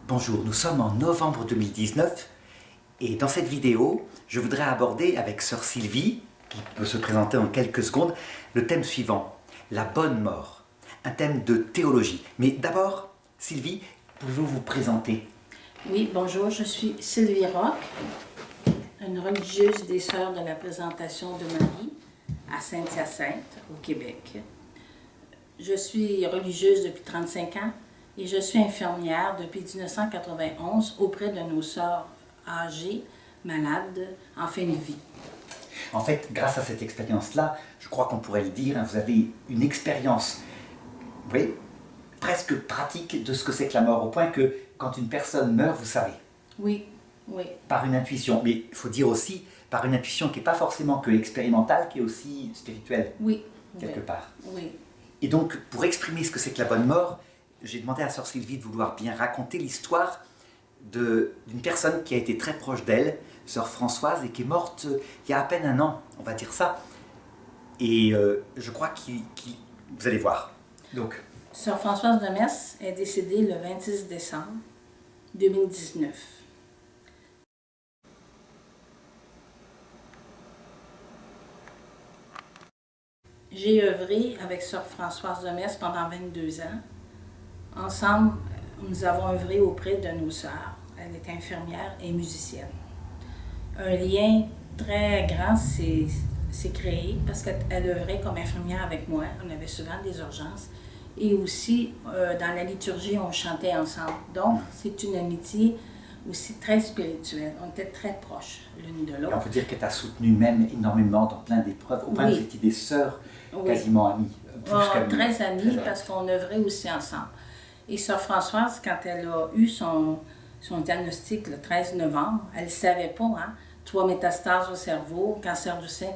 Bonjour, nous sommes en novembre 2019 et dans cette vidéo, je voudrais aborder avec sœur Sylvie, qui peut se présenter en quelques secondes, le thème suivant, la bonne mort, un thème de théologie. Mais d'abord, Sylvie, pouvez-vous vous présenter? Oui, bonjour, je suis Sylvie Roch, une religieuse des Sœurs de la Présentation de Marie à Saint-Hyacinthe, au Québec. Je suis religieuse depuis 35 ans et je suis infirmière depuis 1991 auprès de nos sœurs âgées, malades, en fin de vie. En fait, grâce à cette expérience-là, je crois qu'on pourrait le dire, vous avez une expérience, vous voyez, presque pratique de ce que c'est que la mort, au point que quand une personne meurt, vous savez. Oui, oui. Par une intuition, mais il faut dire aussi par une intuition qui n'est pas forcément que expérimentale, qui est aussi spirituelle, Oui. quelque part. Oui. Et donc, pour exprimer ce que c'est que la bonne mort, j'ai demandé à sœur Sylvie de vouloir bien raconter l'histoire d'une personne qui a été très proche d'elle, sœur Françoise, et qui est morte il y a à peine un an, on va dire ça. Et je crois vous allez voir. Donc, Sœur Françoise de Metz est décédée le 26 décembre 2019. J'ai œuvré avec Sœur Françoise de Metz pendant 22 ans. Ensemble, nous avons œuvré auprès de nos sœurs. Elle est infirmière et musicienne. Un lien très grand s'est créé parce qu'elle œuvrait comme infirmière avec moi. On avait souvent des urgences. Et aussi, dans la liturgie, on chantait ensemble. Donc, c'est une amitié aussi très spirituelle. On était très proches l'une de on l'autre. peut dire qu'elle t'a soutenu même énormément dans plein d'épreuves, au point que vous étiez des sœurs quasiment amies. Très amies, parce qu'on œuvrait aussi ensemble. Et sœur Françoise, quand elle a eu son diagnostic le 13 novembre, elle ne savait pas, 3 métastases au cerveau, cancer du sein,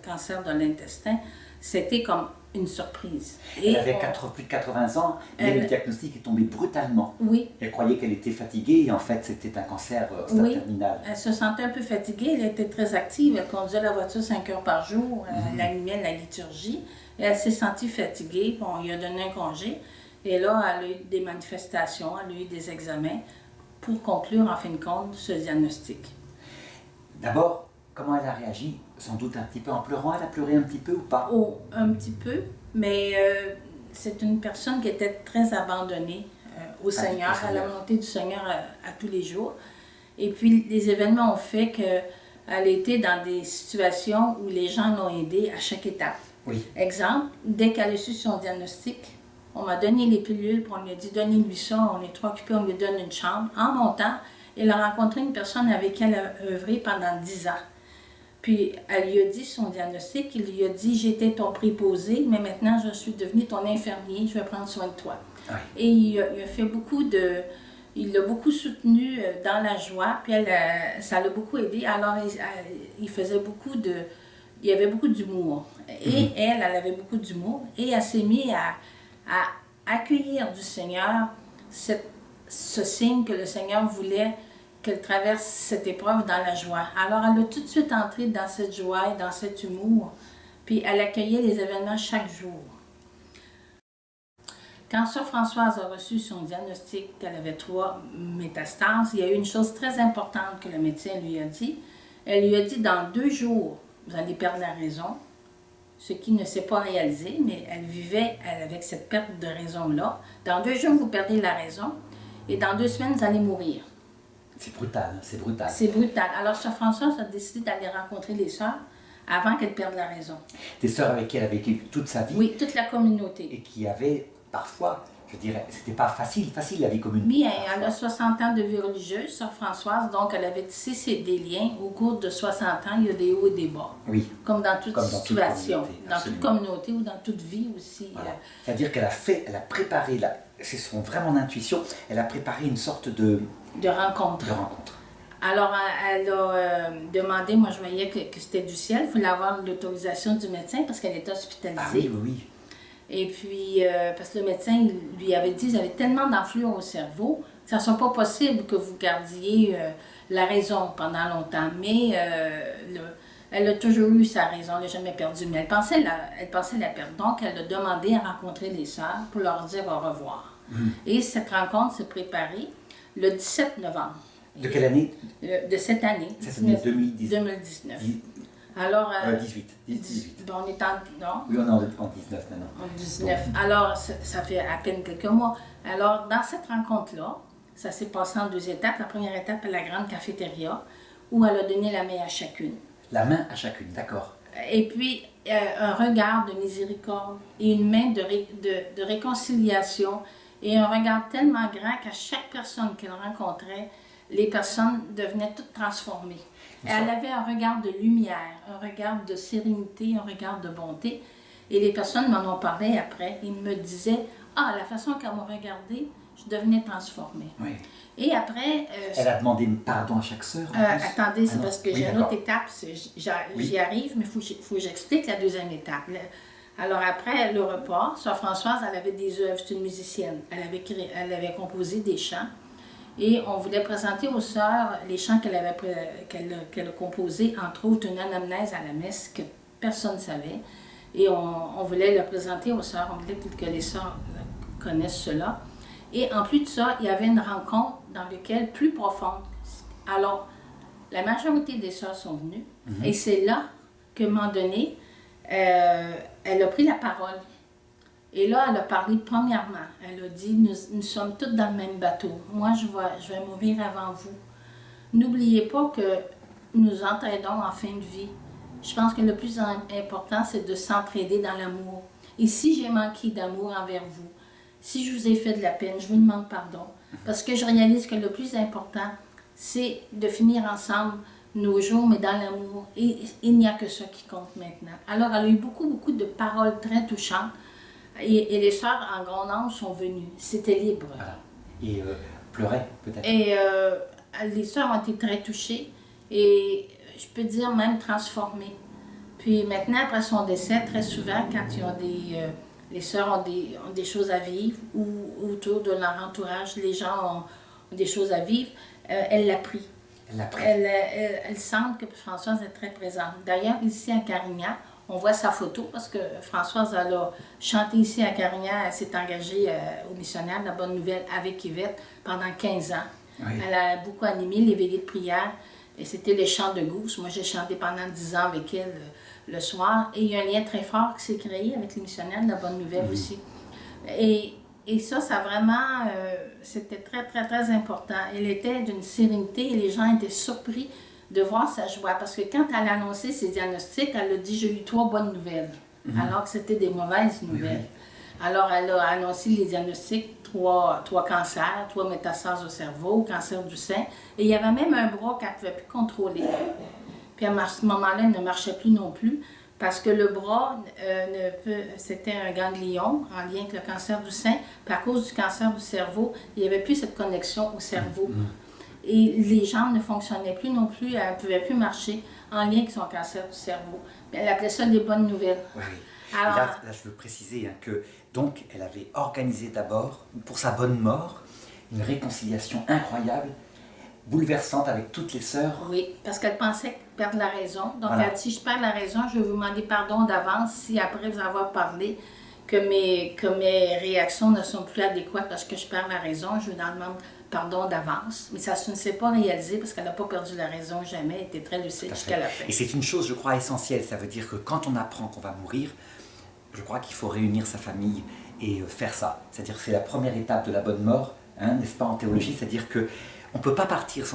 cancer de l'intestin, c'était comme une surprise. Elle avait plus de 80 ans, mais le diagnostic est tombé brutalement. Oui. Elle croyait qu'elle était fatiguée et en fait c'était un cancer stade terminal. Elle se sentait un peu fatiguée, elle était très active, elle conduisait la voiture 5 heures par jour, elle animait la liturgie et elle s'est sentie fatiguée, on lui a donné un congé et là elle a eu des manifestations, elle a eu des examens pour conclure en fin de compte ce diagnostic. D'abord, comment elle a réagi? Sans doute un petit peu en pleurant, elle a pleuré un petit peu ou pas? Oh, un petit peu, mais c'est une personne qui était très abandonnée au Seigneur, à la volonté du Seigneur à tous les jours. Et puis les événements ont fait qu'elle était dans des situations où les gens l'ont aidée à chaque étape. Oui. Exemple, dès qu'elle a su son diagnostic, on m'a donné les pilules, puis on lui a dit « donnez-lui ça », on est trop occupés, on lui donne une chambre. En montant, elle a rencontré une personne avec qui elle a œuvré pendant 10 ans. Puis, elle lui a dit son diagnostic, il lui a dit « j'étais ton préposé, mais maintenant je suis devenu ton infirmier, je vais prendre soin de toi. Oui. » Et il a fait il l'a beaucoup soutenue dans la joie, puis ça l'a beaucoup aidé. Alors, il faisait il y avait beaucoup d'humour. Et elle avait beaucoup d'humour, et elle s'est mise à accueillir du Seigneur ce signe que le Seigneur voulait qu'elle traverse cette épreuve dans la joie. Alors, elle a tout de suite entré dans cette joie et dans cet humour, puis elle accueillait les événements chaque jour. Quand sœur Françoise a reçu son diagnostic qu'elle avait 3 métastases, il y a eu une chose très importante que le médecin lui a dit. Elle lui a dit, dans 2 jours, vous allez perdre la raison, ce qui ne s'est pas réalisé, mais elle vivait avec cette perte de raison-là. Dans 2 jours, vous perdez la raison, et dans 2 semaines, vous allez mourir. C'est brutal, c'est brutal. C'est brutal. Alors, sœur Françoise a décidé d'aller rencontrer les sœurs avant qu'elles perdent la raison. Des sœurs avec qui elle a vécu toute sa vie. Oui, toute la communauté. Et qui avaient parfois, je dirais, c'était pas facile la vie commune. Oui, elle a 60 ans de vie religieuse, sœur Françoise, donc elle avait tissé des liens. Au cours de 60 ans, il y a des hauts et des bas. Oui. Comme dans toute situation, dans toute communauté communauté ou dans toute vie aussi. Voilà. C'est-à-dire qu'elle a préparé, c'est vraiment intuition, elle a préparé une sorte de rencontre. Alors, elle a demandé, moi je voyais que c'était du ciel, il fallait avoir l'autorisation du médecin parce qu'elle était hospitalisée. Ah oui, oui. Et puis, parce que le médecin lui avait dit, vous avez tellement d'enflure au cerveau, que ça ne soit pas possible que vous gardiez la raison pendant longtemps. Mais elle a toujours eu sa raison, elle n'a jamais perdu. Mais elle pensait la perdre. Donc, elle a demandé à rencontrer les sœurs pour leur dire au revoir. Et cette rencontre s'est préparée. le 17 novembre. De quelle année? De cette année. Cette année 2019. 2019. Alors, 18. Bon, on est en... Non? Oui, on est en 19 maintenant. En 19. Alors, ça fait à peine quelques mois. Alors, dans cette rencontre-là, ça s'est passé en 2 étapes. La première étape, la grande cafétéria, où elle a donné la main à chacune. La main à chacune, d'accord. Et puis, un regard de miséricorde et une main de réconciliation et un regard tellement grand qu'à chaque personne qu'elle rencontrait, les personnes devenaient toutes transformées. Elle avait un regard de lumière, un regard de sérénité, un regard de bonté. Et les personnes m'en ont parlé après. Ils me disaient, ah, la façon qu'elle m'a regardée, je devenais transformée. Oui. Et après... elle a demandé pardon à chaque sœur? Attendez, c'est parce que j'ai une autre étape. J'y arrive, mais il faut que j'explique la deuxième étape. Alors après le repas, sœur Françoise, elle avait des œuvres, c'est une musicienne. Elle avait composé des chants. Et on voulait présenter aux sœurs les chants qu'elle a composés, entre autres une anamnèse à la messe que personne ne savait. Et on voulait le présenter aux sœurs, on voulait que les sœurs connaissent cela. Et en plus de ça, il y avait une rencontre dans laquelle, plus profonde. Alors, la majorité des sœurs sont venues. Et c'est là qu'à un moment donné, elle a pris la parole. Et là, elle a parlé premièrement. Elle a dit, nous sommes toutes dans le même bateau. Moi, je vais mourir avant vous. N'oubliez pas que nous entraidons en fin de vie. Je pense que le plus important, c'est de s'entraider dans l'amour. Et si j'ai manqué d'amour envers vous, si je vous ai fait de la peine, je vous demande pardon. Parce que je réalise que le plus important, c'est de finir ensemble nos jours, mais dans l'amour. Et il n'y a que ça qui compte maintenant. Alors, elle a eu beaucoup de paroles très touchantes. Et les sœurs en grand nombre sont venues. C'était libre. Voilà. Et pleuraient peut-être. Et les sœurs ont été très touchées et je peux dire même transformées. Puis maintenant, après son décès, très souvent, quand ils ont les sœurs ont des choses à vivre ou autour de leur entourage, les gens ont des choses à vivre, elle l'a pris. Elle sent que Françoise est très présente. D'ailleurs, ici à Carignan, on voit sa photo parce que Françoise, elle a chanté ici à Carignan, elle s'est engagée au missionnaire de la Bonne Nouvelle avec Yvette pendant 15 ans. Oui. Elle a beaucoup animé les veillées de prière et c'était les chants de Gousse. Moi, j'ai chanté pendant 10 ans avec elle le soir. Et il y a un lien très fort qui s'est créé avec les missionnaires de la Bonne Nouvelle aussi. Et ça vraiment, c'était très important. Elle était d'une sérénité et les gens étaient surpris de voir sa joie. Parce que quand elle a annoncé ses diagnostics, elle a dit « j'ai eu 3 bonnes nouvelles », alors que c'était des mauvaises nouvelles. Oui. Alors elle a annoncé les diagnostics, 3 cancers, 3 métastases au cerveau, cancer du sein, et il y avait même un bras qu'elle ne pouvait plus contrôler. Puis à ce moment-là, elle ne marchait plus non plus, parce que le bras, c'était un ganglion en lien avec le cancer du sein, puis à cause du cancer du cerveau, il n'y avait plus cette connexion au cerveau. Et les jambes ne fonctionnaient plus non plus, elle ne pouvait plus marcher en lien avec son cancer du cerveau. Mais elle appelait ça des bonnes nouvelles. Oui. Alors, là, je veux préciser que donc elle avait organisé d'abord, pour sa bonne mort, une réconciliation incroyable, bouleversante avec toutes les sœurs. Oui, parce qu'elle pensait perdre la raison. Donc elle dit, si je perds la raison, je vais vous demander pardon d'avance si après vous avoir parlé que mes réactions ne sont plus adéquates parce que je perds la raison, je vous demande pardon d'avance. Mais ça ne s'est pas réalisé parce qu'elle n'a pas perdu la raison jamais, elle était très lucide jusqu'à la fin. Et c'est une chose, je crois, essentielle. Ça veut dire que quand on apprend qu'on va mourir, je crois qu'il faut réunir sa famille et faire ça. C'est-à-dire que c'est la première étape de la bonne mort, n'est-ce pas, en théologie. C'est-à-dire qu'on ne peut pas partir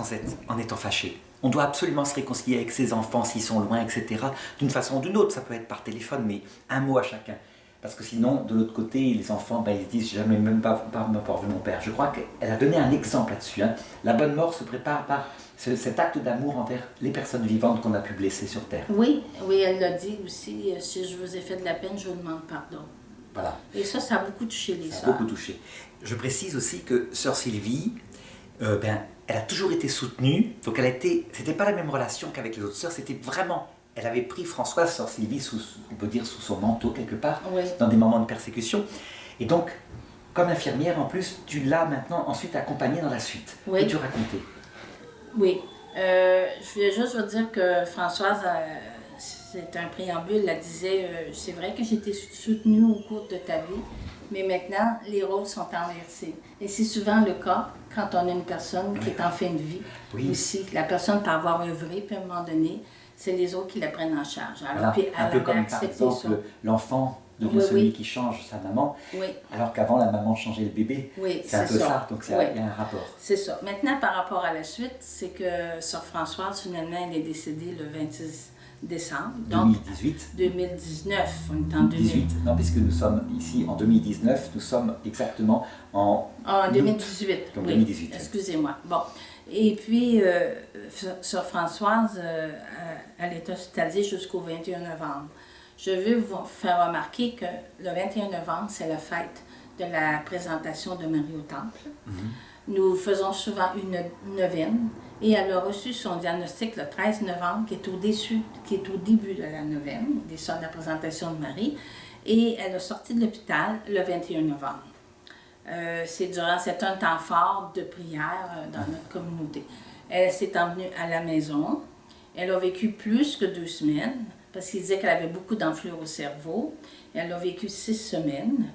en étant fâché. On doit absolument se réconcilier avec ses enfants s'ils sont loin, etc. D'une façon ou d'une autre, ça peut être par téléphone, mais un mot à chacun. Parce que sinon, de l'autre côté, les enfants, ils se disent « jamais même pas vu mon père ». Je crois qu'elle a donné un exemple là-dessus. La bonne mort se prépare par cet acte d'amour envers les personnes vivantes qu'on a pu blesser sur terre. Oui, elle l'a dit aussi, si je vous ai fait de la peine, je vous demande pardon. Voilà. Et ça a beaucoup touché les sœurs. Ça a beaucoup touché. Je précise aussi que sœur Sylvie, elle a toujours été soutenue, donc c'était pas la même relation qu'avec les autres sœurs, c'était vraiment... Elle avait pris Françoise, sœur Sylvie, on peut dire sous son manteau quelque part, oui, dans des moments de persécution. Et donc, comme infirmière en plus, tu l'as maintenant ensuite accompagnée dans la suite. Oui. Peux-tu raconter? Oui. Je voulais juste vous dire que Françoise, c'est un préambule, elle disait c'est vrai que j'ai été soutenue au cours de ta vie, Mais maintenant, les rôles sont inversés. Et c'est souvent le cas quand on a une personne qui est en fin de vie. Oui. Aussi, la personne peut avoir œuvré, puis à un moment donné, c'est les autres qui la prennent en charge. Alors, Voilà, puis un elle peu avait comme par accepté exemple ça. l'enfant devient Oui, celui oui. qui change sa maman, Oui. alors qu'avant la maman changeait le bébé. Oui, c'est un peu ça, donc il Oui. y a un rapport. C'est ça. Maintenant, par rapport à la suite, c'est que Sœur Françoise, finalement, elle est décédée le 26 décembre. Donc, 2018. 2019, on est en 18, non, puisque nous sommes ici en 2019, nous sommes exactement en... En 2018. Donc oui. 2018. Excusez-moi. Bon. Et puis, Sœur Françoise, elle est hospitalisée jusqu'au 21 novembre. Je veux vous faire remarquer que le 21 novembre, c'est la fête de la présentation de Marie au Temple. Nous faisons souvent une neuvaine et elle a reçu son diagnostic le 13 novembre, qui est au début de la neuvaine, des sortes de la présentation de Marie, et elle a sorti de l'hôpital le 21 novembre. C'est un temps fort de prière dans notre communauté. Elle s'est emmenée à la maison. Elle a vécu plus que 2 semaines, parce qu'il disait qu'elle avait beaucoup d'enflure au cerveau. Elle a vécu 6 semaines.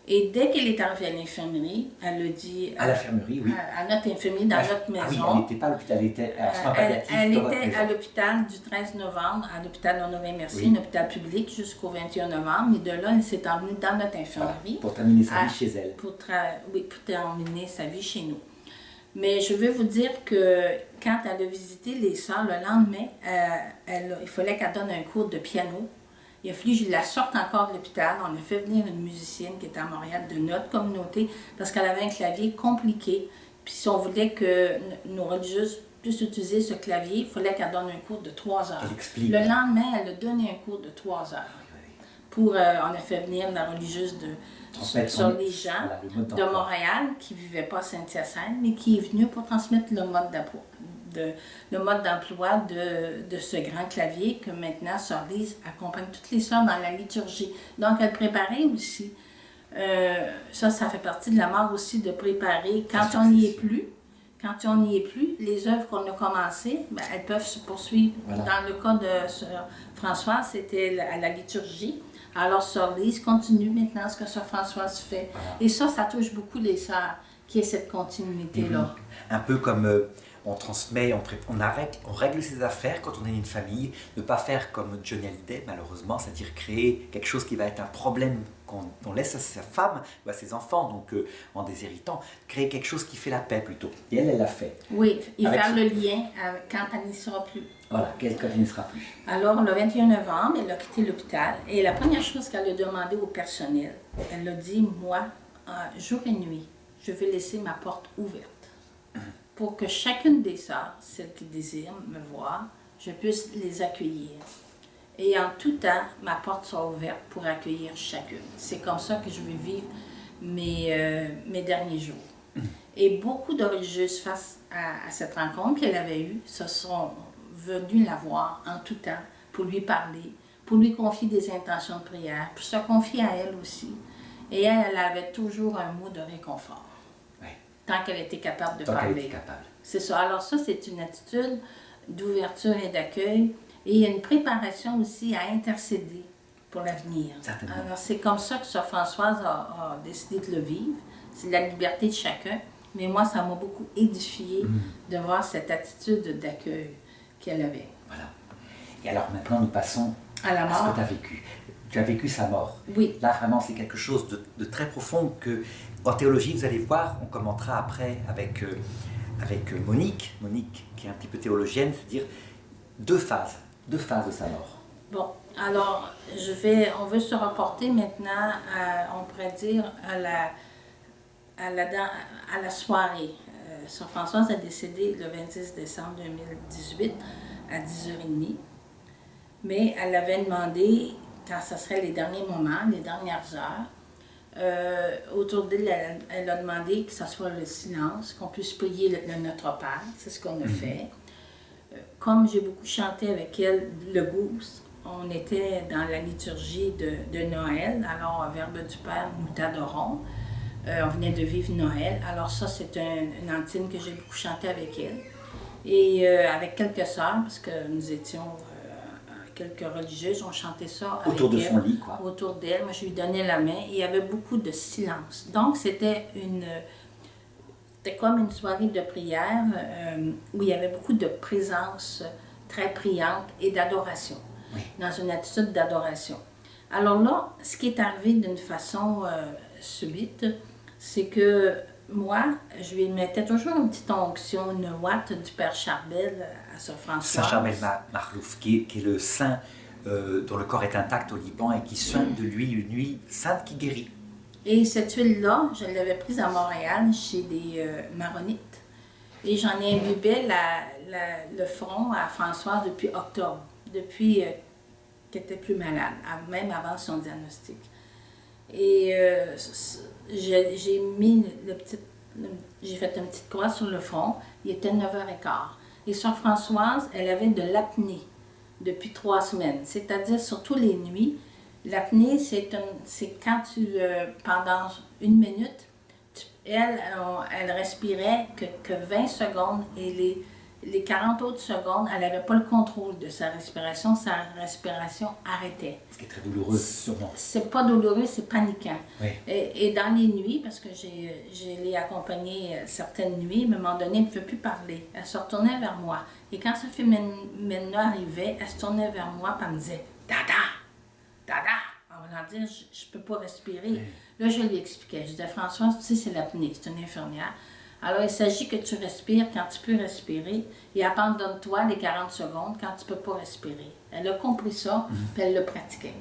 Et dès qu'elle est arrivée à l'infirmerie, elle a dit... À l'infirmerie, oui. À notre infirmerie, dans notre maison. Ah oui, elle n'était pas à l'hôpital, elle était à soins palliatifs elle dans votre était maison. à l'hôpital du 13 novembre, à l'hôpital Honoré-Mercier, Oui. un hôpital public, jusqu'au 21 novembre. Et de là, elle s'est emmenée dans notre infirmerie. Voilà, pour terminer sa vie chez elle. Pour terminer sa vie chez nous. Mais je veux vous dire que quand elle a visité les sœurs, le lendemain, il fallait qu'elle donne un cours de piano. Il a fallu que je la sorte encore de l'hôpital. On a fait venir une musicienne qui était à Montréal de notre communauté parce qu'elle avait un clavier compliqué. Puis si on voulait que nos religieuses puissent utiliser ce clavier, il fallait qu'elle donne un cours de 3 heures. Elle explique. Le lendemain, elle a donné un cours de 3 heures. On a fait venir la religieuse sur les gens de Montréal qui ne vivaient pas à Saint-Hyacinthe, mais qui est venue pour transmettre le mode d'emploi de ce grand clavier que maintenant Sœur Lise accompagne toutes les sœurs dans la liturgie. Donc elle préparait aussi. Ça fait partie de la mort aussi de préparer quand on n'y est plus. Quand on n'y est plus, les œuvres qu'on a commencées, elles peuvent se poursuivre. Voilà. Dans le cas de Sœur Françoise, c'était à la liturgie. Alors, Sœur Lise continue maintenant ce que Sœur Françoise fait. Voilà. Et ça touche beaucoup les sœurs, qui est cette continuité-là. Un peu comme on transmet, on règle ses affaires quand on est une famille, ne pas faire comme Johnny Hallyday, malheureusement, c'est-à-dire créer quelque chose qui va être un problème qu'on laisse à sa femme ou à ses enfants, donc en déshéritant, créer quelque chose qui fait la paix plutôt. Et elle l'a fait. Oui, et faire le lien quand elle n'y sera plus. Voilà, quand elle n'y sera plus. Alors, le 21 novembre, elle a quitté l'hôpital et la première chose qu'elle a demandé au personnel, elle a dit, moi, jour et nuit, je vais laisser ma porte ouverte pour que chacune des sœurs, celles qui désirent me voir, je puisse les accueillir. Et en tout temps, ma porte soit ouverte pour accueillir chacune. C'est comme ça que je vais vivre mes derniers jours. Et beaucoup de religieuses face à cette rencontre qu'elle avait eue se sont venues la voir en tout temps pour lui parler, pour lui confier des intentions de prière, pour se confier à elle aussi. Et elle avait toujours un mot de réconfort. Oui. Tant qu'elle était capable de parler. C'est ça. Alors ça, c'est une attitude d'ouverture et d'accueil. Et il y a une préparation aussi à intercéder pour l'avenir. Alors c'est comme ça que Sœur Françoise a décidé de le vivre. C'est la liberté de chacun. Mais moi, ça m'a beaucoup édifié de voir cette attitude d'accueil qu'elle avait. Voilà. Et alors maintenant, nous passons à la mort. Ce que tu as vécu. Tu as vécu sa mort. Oui. Là, vraiment, c'est quelque chose de très profond que, en théologie, vous allez voir, on commentera après avec Monique, qui est un petit peu théologienne, c'est-à-dire deux phases de sa mort. Bon, alors, on veut se reporter maintenant, on pourrait dire, à la soirée. Sœur Françoise est décédée le 26 décembre 2018 à 10h30. Mais elle avait demandé, quand ce serait les derniers moments, les dernières heures, autour d'elle, elle a demandé que ce soit le silence, qu'on puisse prier le Notre Père. C'est ce qu'on a fait. Comme j'ai beaucoup chanté avec elle le Gousse, on était dans la liturgie de Noël. Alors, Verbe du Père, nous t'adorons. On venait de vivre Noël. Alors ça, c'est une antine que j'ai beaucoup chanté avec elle. Et avec quelques sœurs, parce que nous étions quelques religieuses, on chantait ça autour de avec son elle, lit, quoi. autour d'elle. Moi, je lui donnais la main et il y avait beaucoup de silence. Donc, c'était comme une soirée de prière où il y avait beaucoup de présence très priante et d'adoration, Oui. dans une attitude d'adoration. Alors là, ce qui est arrivé d'une façon subite, c'est que moi, je lui mettais toujours une petite onction, une ouate du Père Charbel à Sœur Françoise. Saint Charbel Makhlouf, qui est le saint dont le corps est intact au Liban et qui soigne de l'huile, une huile sainte qui guérit. Et cette huile-là, je l'avais prise à Montréal chez des maronites. Et j'en ai imbibé le front à Françoise depuis octobre, depuis qu'elle était plus malade, même avant son diagnostic. Et j'ai mis j'ai fait une petite croix sur le front. Il était 9h15. Et Sœur Françoise, elle avait de l'apnée depuis 3 semaines. C'est-à-dire, surtout les nuits, l'apnée, c'est quand pendant 1 minute, elle respirait que 20 secondes et les 40 autres secondes, elle n'avait pas le contrôle de sa respiration arrêtait. Ce qui est très douloureux, sûrement. C'est pas douloureux, c'est paniquant. Oui. Et dans les nuits, parce que je l'ai accompagnée certaines nuits, à un moment donné, elle ne pouvait plus parler. Elle se retournait vers moi. Et quand ce phénomène arrivait, elle se tournait vers moi et elle me disait « Dada! Dada! » En voulant dire « Je ne peux pas respirer. Oui. » Là, je lui expliquais. Je disais « Françoise, tu sais, c'est l'apnée, c'est une infirmière. Alors, il s'agit que tu respires quand tu peux respirer et abandonne-toi les 40 secondes quand tu ne peux pas respirer. » Elle a compris ça, puis elle le pratiquait.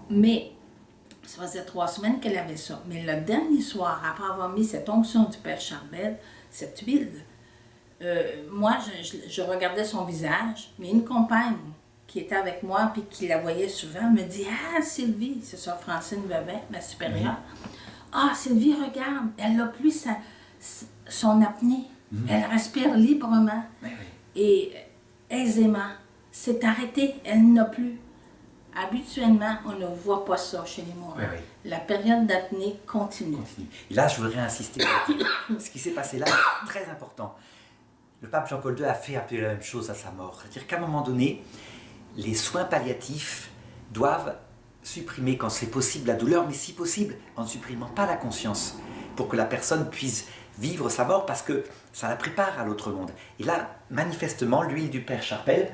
Mais, ça faisait 3 semaines qu'elle avait ça. Mais le dernier soir, après avoir mis cette onction du Père Charbel, cette huile, moi, je regardais son visage, mais une compagne qui était avec moi puis qui la voyait souvent me dit « Ah, Sylvie, c'est ça, Francine Bevin, ma supérieure. Ah, Sylvie, regarde, elle n'a plus son apnée. Elle respire librement et aisément. C'est arrêté, elle n'a plus. » Habituellement, on ne voit pas ça chez les mourants. La période d'apnée continue. Et là, je voudrais insister sur ce qui s'est passé là, très important. Le pape Jean-Paul II a fait un peu la même chose à sa mort. C'est-à-dire qu'à un moment donné, les soins palliatifs doivent supprimer, quand c'est possible, la douleur, mais si possible, en ne supprimant pas la conscience, pour que la personne puisse vivre sa mort, parce que ça la prépare à l'autre monde. Et là, manifestement, l'huile du Père Charbel,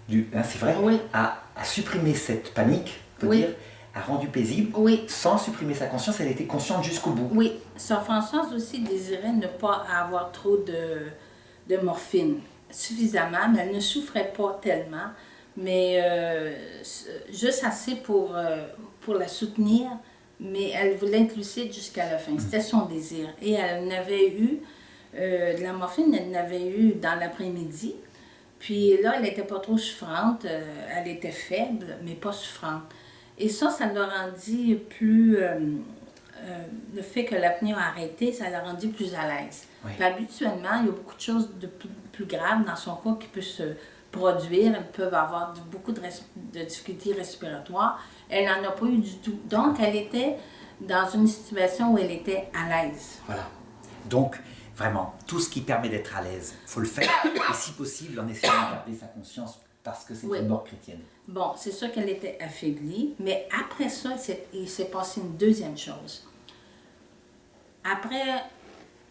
c'est vrai, a supprimé cette panique, on peut dire, a rendu paisible, sans supprimer sa conscience, elle était consciente jusqu'au bout. Oui, Sœur Françoise aussi désirait ne pas avoir trop de morphine, suffisamment, mais elle ne souffrait pas tellement, mais juste assez pour la soutenir, mais elle voulait être lucide jusqu'à la fin. C'était son désir. Et elle n'avait eu de la morphine, elle n'avait eu dans l'après-midi. Puis là, elle n'était pas trop souffrante, elle était faible, mais pas souffrante. Et ça l'a rendu plus... le fait que l'apnée a arrêté, ça l'a rendu plus à l'aise. Puis habituellement, il y a beaucoup de choses de plus graves dans son corps qui peuvent se produire. Elles peuvent avoir beaucoup de difficultés respiratoires. Elle n'en a pas eu du tout. Donc, elle était dans une situation où elle était à l'aise. Voilà. Donc, vraiment, tout ce qui permet d'être à l'aise, il faut le faire. Et si possible, en essayant de garder sa conscience, parce que c'est une mort chrétienne. Bon, c'est sûr qu'elle était affaiblie, mais après ça, il s'est passé une deuxième chose. Après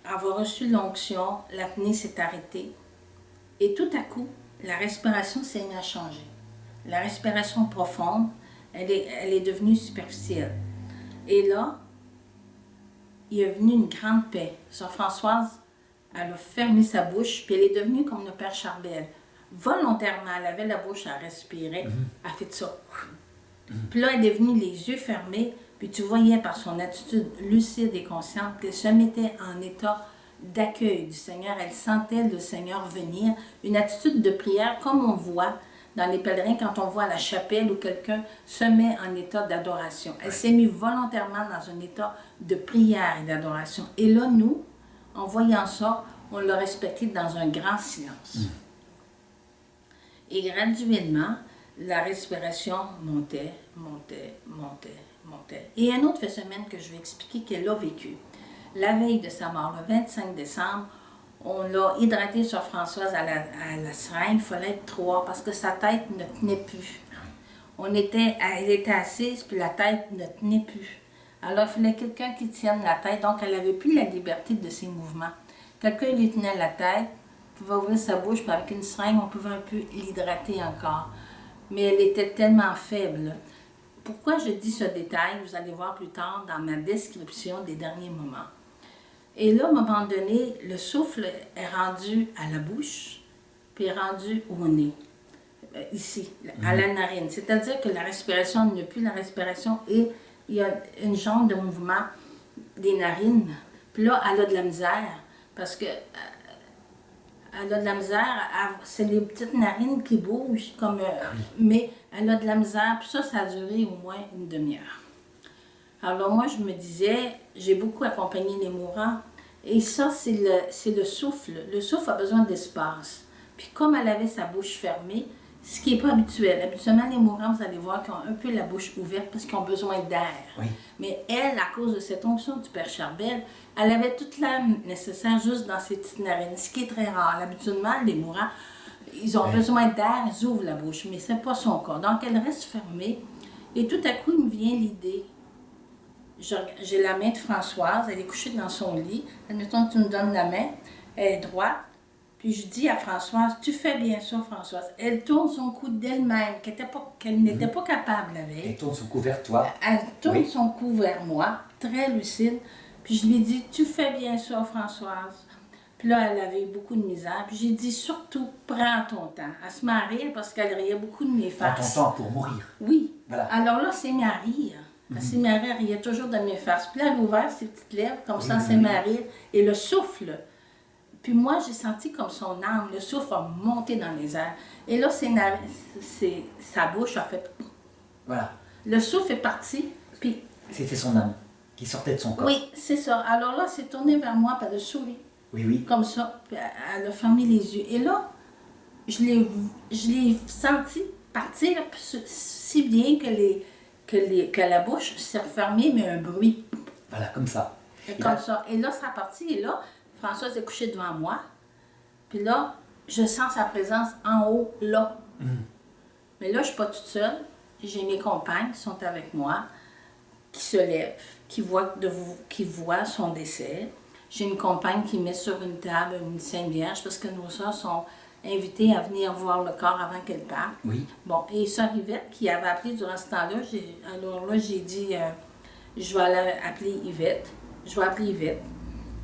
avoir reçu l'onction, l'apnée s'est arrêtée. Et tout à coup, la respiration s'est mise à changer. La respiration profonde, elle est devenue superficielle. Et là, il est venu une grande paix. Sœur Françoise, elle a fermé sa bouche, puis elle est devenue comme le Père Charbel. Volontairement, elle avait la bouche à respirer, elle fait ça. Puis là, elle est devenue les yeux fermés, puis tu voyais par son attitude lucide et consciente qu'elle se mettait en état d'accueil du Seigneur. Elle sentait le Seigneur venir, une attitude de prière comme on voit dans les pèlerins quand on voit à la chapelle où quelqu'un se met en état d'adoration. Elle s'est mise volontairement dans un état de prière et d'adoration. Et là, nous, en voyant ça, on l'a respecté dans un grand silence. Et graduellement, la respiration montait. Et un autre phénomène que je vais expliquer qu'elle a vécu. La veille de sa mort, le 25 décembre, on l'a hydratée sur Françoise à la seringue. Il fallait être 3 parce que sa tête ne tenait plus. Elle était assise, puis la tête ne tenait plus. Alors, il fallait quelqu'un qui tienne la tête, donc elle n'avait plus la liberté de ses mouvements. Quelqu'un lui tenait la tête, pouvait ouvrir sa bouche, puis avec une seringue, on pouvait un peu l'hydrater encore. Mais elle était tellement faible. Pourquoi je dis ce détail, vous allez voir plus tard dans ma description des derniers moments. Et là, à un moment donné, le souffle est rendu à la bouche, puis est rendu au nez, ici, à la narine. C'est-à-dire que la respiration n'est plus la respiration et il y a une genre de mouvement des narines. Puis là, elle a de la misère, parce que elle a de la misère, c'est les petites narines qui bougent, comme, mais elle a de la misère, puis ça a duré au moins une demi-heure. Alors moi, je me disais, j'ai beaucoup accompagné les mourants, et ça, c'est le souffle. Le souffle a besoin d'espace. Puis comme elle avait sa bouche fermée, ce qui n'est pas habituel. Habituellement, les mourants, vous allez voir qu'ils ont un peu la bouche ouverte parce qu'ils ont besoin d'air. Oui. Mais elle, à cause de cette onction du Père Charbel, elle avait toute l'air nécessaire juste dans ses petites narines, ce qui est très rare. Habituellement, les mourants, ils ont besoin d'air, ils ouvrent la bouche, mais ce n'est pas son cas. Donc, elle reste fermée. Et tout à coup, il me vient l'idée. J'ai la main de Françoise, elle est couchée dans son lit. Admettons que tu me donnes la main, elle est droite. Puis je dis à Françoise, tu fais bien ça, Françoise. Elle tourne son cou d'elle-même, qu'elle n'était pas capable la veille. Elle tourne son cou vers toi. Elle tourne son cou vers moi, très lucide. Puis je lui dis, tu fais bien ça, Françoise. Puis là, elle avait eu beaucoup de misère. Puis j'ai dit, surtout, prends ton temps. Elle se met à rire parce qu'elle riait beaucoup de mes farces. Prends ton temps pour mourir. Oui. Voilà. Alors là, elle s'est mise à rire. Elle s'est mise à rire, elle riait toujours de mes farces. Puis là, elle a ouvert ses petites lèvres, comme ça, elle s'est mise à rire. Et le souffle. Puis moi, j'ai senti comme son âme, le souffle a monté dans les airs. Et là, sa bouche a fait... Voilà. Le souffle est parti, puis... C'était son âme qui sortait de son corps. Oui, c'est ça. Alors là, elle s'est tournée vers moi, puis elle a souri. Oui, oui. Comme ça, puis elle a fermé les yeux. Et là, je l'ai senti partir si bien que la bouche s'est refermée, mais un bruit. Voilà, comme ça. Comme ça. Et là, ça a parti, et là... Françoise est couchée devant moi. Puis là, je sens sa présence en haut, là. Mais là, je ne suis pas toute seule. J'ai mes compagnes qui sont avec moi, qui se lèvent, qui voient son décès. J'ai une compagne qui met sur une table une Sainte Vierge parce que nos soeurs sont invitées à venir voir le corps avant qu'elles partent. Oui. Bon, et sœur Yvette, qui avait appelé durant ce temps-là, alors là, j'ai dit, je vais aller appeler Yvette. Je vais appeler Yvette.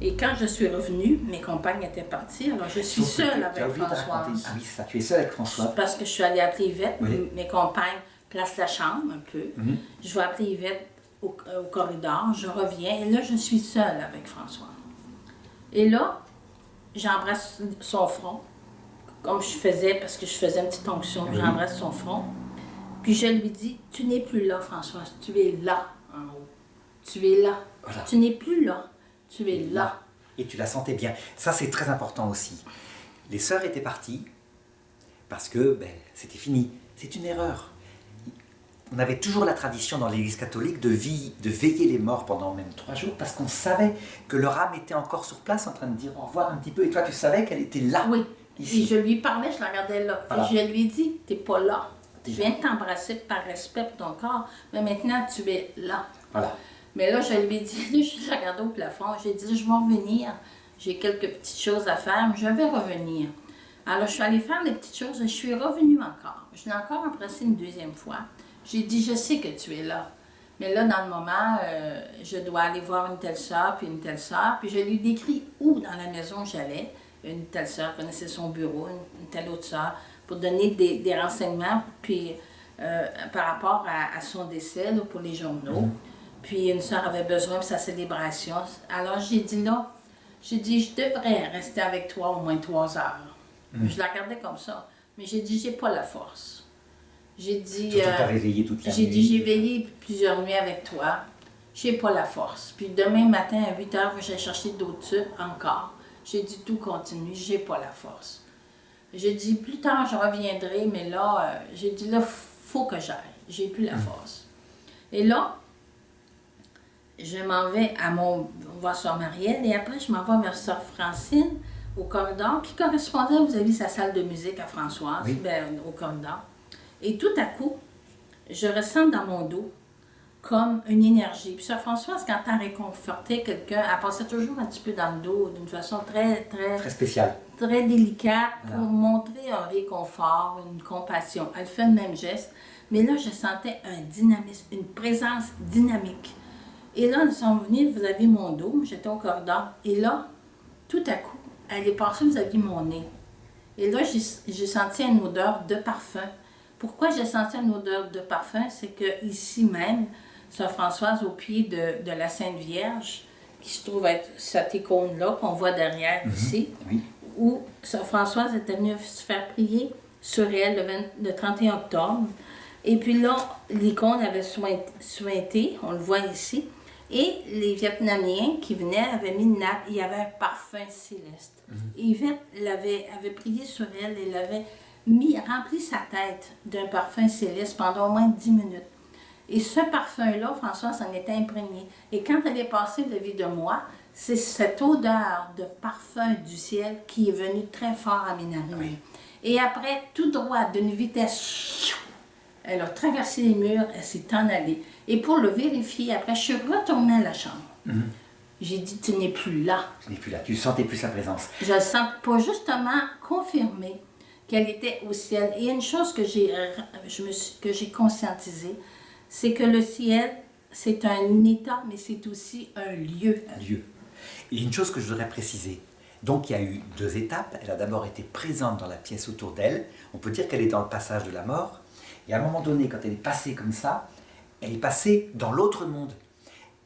Et quand je suis revenue, mes compagnes étaient parties, alors je suis seule avec Françoise. Ah oui, c'est ça, tu es seule avec Françoise. Parce que je suis allée appeler Yvette, oui. Mes compagnes placent la chambre un peu. Je vais appeler Yvette au corridor, je reviens, et là, je suis seule avec Françoise. Et là, j'embrasse son front, comme je faisais, parce que je faisais une petite onction, j'embrasse son front. Puis je lui dis, tu n'es plus là, Françoise, tu es là, en haut. Tu es là. Voilà. Tu n'es plus là. Tu es là. Et tu la sentais bien. Ça, c'est très important aussi. Les sœurs étaient parties parce que c'était fini. C'est une erreur. On avait toujours la tradition dans l'Église catholique de veiller les morts pendant même 3 jours parce qu'on savait que leur âme était encore sur place en train de dire au revoir un petit peu. Et toi, tu savais qu'elle était là. Oui. Ici. Et je lui parlais, je la regardais là. Voilà. Et je lui ai dit, t'es pas là. Je viens de t'embrasser par respect pour ton corps, mais maintenant, tu es là. Voilà. Mais là, je lui ai dit, je la regardais au plafond, j'ai dit, je vais revenir, j'ai quelques petites choses à faire, mais je vais revenir. Alors, je suis allée faire les petites choses et je suis revenue encore. Je l'ai encore embrassé une deuxième fois. J'ai dit, je sais que tu es là. Mais là, dans le moment, je dois aller voir une telle sœur, puis une telle sœur, puis je lui décris où dans la maison j'allais. Une telle sœur connaissait son bureau, une telle autre sœur, pour donner des renseignements, puis par rapport à son décès, là, pour les journaux. Puis une sœur avait besoin de sa célébration. Alors j'ai dit là, je devrais rester avec toi au moins 3 heures. Je la regardais comme ça. Mais j'ai dit, j'ai pas la force. J'ai dit... t'avais veillé toute la nuit. J'ai dit, j'ai veillé plusieurs nuits avec toi. J'ai pas la force. Puis demain matin à 8 heures, je vais chercher d'autres tubes encore. J'ai dit, tout continue, j'ai pas la force. J'ai dit, plus tard, je reviendrai, mais là, j'ai dit, là, faut que j'aille. J'ai plus la force. Et là, je m'en vais voir Sœur Marielle et après, je m'en vais vers Sœur Francine au corridor qui correspondait, vous avez vu, sa salle de musique à Françoise, au corridor. Et tout à coup, je ressens dans mon dos comme une énergie. Puis Sœur Françoise, quand elle réconfortait quelqu'un, elle passait toujours un petit peu dans le dos d'une façon très spéciale, très délicate pour Voilà. montrer un réconfort, une compassion. Elle fait le même geste, mais là, je sentais un dynamisme, une présence dynamique. Et là, nous sommes venus, vous avez mon dos, j'étais au corridor, et là, tout à coup, elle est passée, vous aviez mon nez. Et là, j'ai senti une odeur de parfum. Pourquoi j'ai senti une odeur de parfum? C'est que ici même, Sœur Françoise, au pied de la Sainte Vierge, qui se trouve être cette icône-là qu'on voit derrière ici, oui. où Sœur Françoise était venue se faire prier sur elle le 31 octobre. Et puis là, l'icône avait sointé, on le voit ici, et les Vietnamiens qui venaient avaient mis une nappe, il y avait un parfum céleste. Et Yvette avait prié sur elle et l'avait rempli sa tête d'un parfum céleste pendant au moins 10 minutes. Et ce parfum-là, François s'en était imprégné. Et quand elle est passée vis-à-vis de moi, c'est cette odeur de parfum du ciel qui est venue très fort à mes narines. Oui. Et après, tout droit, d'une vitesse, elle a traversé les murs, elle s'est en allée. Et pour le vérifier, après, je suis retournée à la chambre. J'ai dit, tu n'es plus là. Tu n'es plus là, tu ne sentais plus sa présence. Je le sens pour justement confirmer qu'elle était au ciel. Et une chose que j'ai conscientisée, c'est que le ciel, c'est un état, mais c'est aussi un lieu. Un lieu. Et une chose que je voudrais préciser, donc il y a eu 2 étapes. Elle a d'abord été présente dans la pièce autour d'elle. On peut dire qu'elle est dans le passage de la mort. Et à un moment donné, quand elle est passée comme ça, elle est passée dans l'autre monde.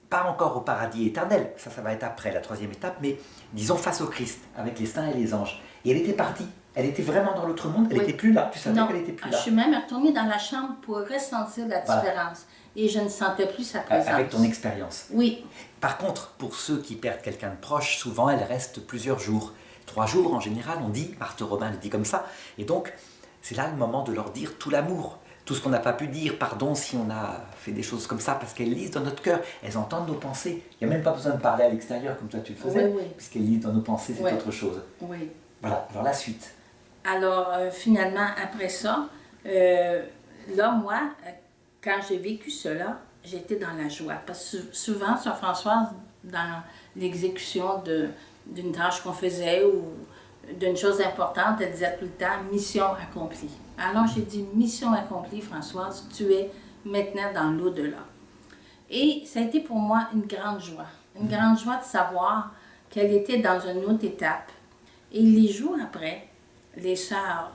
Pas encore au paradis éternel, ça va être après, la 3e étape, mais disons face au Christ, avec les saints et les anges. Et elle était partie. Elle était vraiment dans l'autre monde, elle n'était plus là. Tu savais qu'elle n'était plus là. Je suis même retournée dans la chambre pour ressentir la différence. Et je ne sentais plus sa présence. Avec ton expérience. Oui. Par contre, pour ceux qui perdent quelqu'un de proche, souvent elle reste plusieurs jours. 3 jours en général, on dit, Marthe Robin le dit comme ça. Et donc, c'est là le moment de leur dire tout l'amour. Tout ce qu'on n'a pas pu dire, pardon si on a fait des choses comme ça, parce qu'elles lisent dans notre cœur, elles entendent nos pensées. Il n'y a même pas besoin de parler à l'extérieur comme toi tu le faisais, puisqu'elles lisent dans nos pensées, c'est autre chose. Oui. Voilà, alors la suite. Alors, finalement, après ça, là, moi, quand j'ai vécu cela, j'étais dans la joie. Parce que souvent, Sœur Françoise, dans l'exécution d'une tâche qu'on faisait ou d'une chose importante, elle disait tout le temps « mission accomplie ». Alors, j'ai dit « mission accomplie, Françoise, tu es maintenant dans l'au-delà ». Et ça a été pour moi une grande joie de savoir qu'elle était dans une autre étape. Et les jours après, les sœurs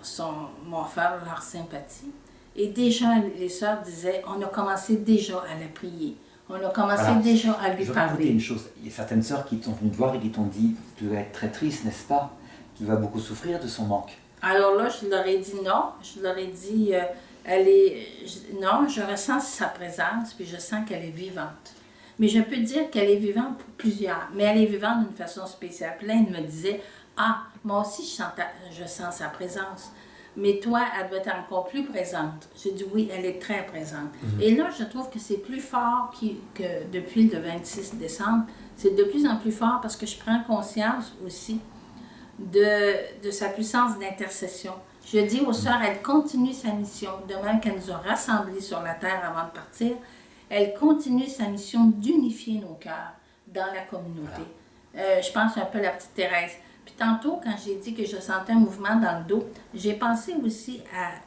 m'ont offert leur sympathie. Et déjà, les sœurs disaient, on a commencé déjà à la prier. On a commencé déjà à lui parler. Je vais rajouter une chose. Il y a certaines sœurs qui sont venues te voir et qui t'ont dit, tu dois être très triste, n'est-ce pas? Tu vas beaucoup souffrir de son manque. Alors là, je leur ai dit non. Je leur ai dit, non, je ressens sa présence, puis je sens qu'elle est vivante. Mais je peux dire qu'elle est vivante pour plusieurs, mais elle est vivante d'une façon spéciale. Puis là, ils me disaient, ah, moi aussi, je sens sa présence. Mais toi, elle doit être encore plus présente. J'ai dit oui, elle est très présente. Et là, je trouve que c'est plus fort que depuis le 26 décembre. C'est de plus en plus fort parce que je prends conscience aussi de sa puissance d'intercession. Je dis aux sœurs, elle continue sa mission. De même qu'elle nous a rassemblés sur la terre avant de partir, elle continue sa mission d'unifier nos cœurs dans la communauté. Je pense un peu à la petite Thérèse. Puis tantôt, quand j'ai dit que je sentais un mouvement dans le dos, j'ai pensé aussi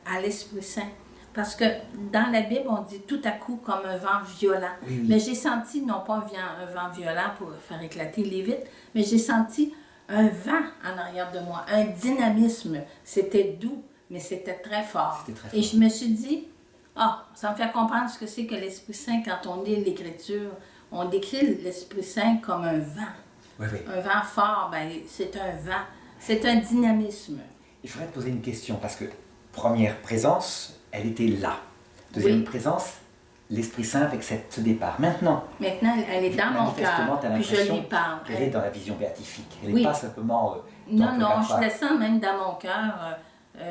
à l'Esprit Saint. Parce que dans la Bible, on dit tout à coup comme un vent violent. Oui, oui. Mais j'ai senti, non pas un vent violent pour faire éclater les vitres, mais j'ai senti un vent en arrière de moi, un dynamisme. C'était doux, mais c'était très fort. Et je me suis dit, ça me fait comprendre ce que c'est que l'Esprit Saint quand on lit l'Écriture. On décrit l'Esprit Saint comme un vent. Oui, oui. Un vent fort, c'est un vent, c'est un dynamisme. Je voudrais te poser une question, parce que première présence, elle était là. Deuxième présence, l'Esprit Saint avec ce départ. Maintenant, elle est dans mon cœur, puis je lui parle. Elle est dans la vision béatifique, elle n'est pas simplement... non, je la sens même dans mon cœur,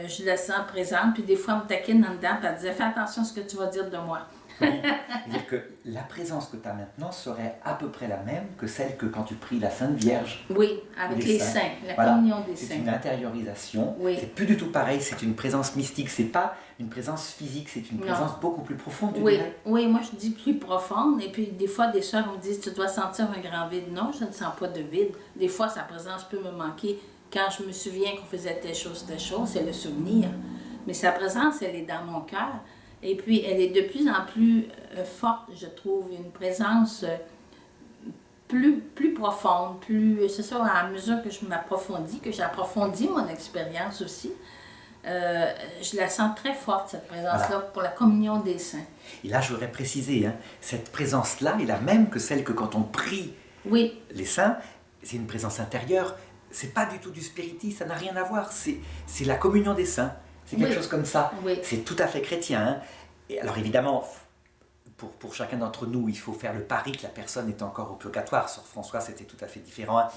je la sens présente, puis des fois elle me taquine en dedans, puis elle disait « Fais attention à ce que tu vas dire de moi ». Oui. C'est-à-dire que la présence que tu as maintenant serait à peu près la même que celle que quand tu pries la Sainte Vierge. Oui, avec les saints, la Voilà. communion des C'est saints. une intériorisation. Oui. C'est plus du tout pareil, c'est une présence mystique. C'est pas une présence physique, c'est une présence beaucoup plus profonde, tu Oui, dirais? oui, moi je dis plus profonde. Et puis des fois, des soeurs me disent, tu dois sentir un grand vide. Non, je ne sens pas de vide. Des fois, sa présence peut me manquer. Quand je me souviens qu'on faisait telle chose, c'est le souvenir. Mais sa présence, elle est dans mon cœur. Et puis, elle est de plus en plus forte, je trouve. Une présence plus profonde, c'est ça, à mesure que je m'approfondis, que j'approfondis mon expérience aussi. Je la sens très forte, cette présence-là, Voilà. pour la communion des saints. Et là, je voudrais préciser, hein, cette présence-là est la même que celle que quand on prie Oui, les saints. C'est une présence intérieure. C'est pas du tout du spiritisme, ça n'a rien à voir. C'est la communion des saints. C'est quelque Oui. chose comme ça. Oui. C'est tout à fait chrétien. Hein. Et alors évidemment, pour chacun d'entre nous, il faut faire le pari que la personne est encore au purgatoire. Sur François, c'était tout à fait différent. Hein.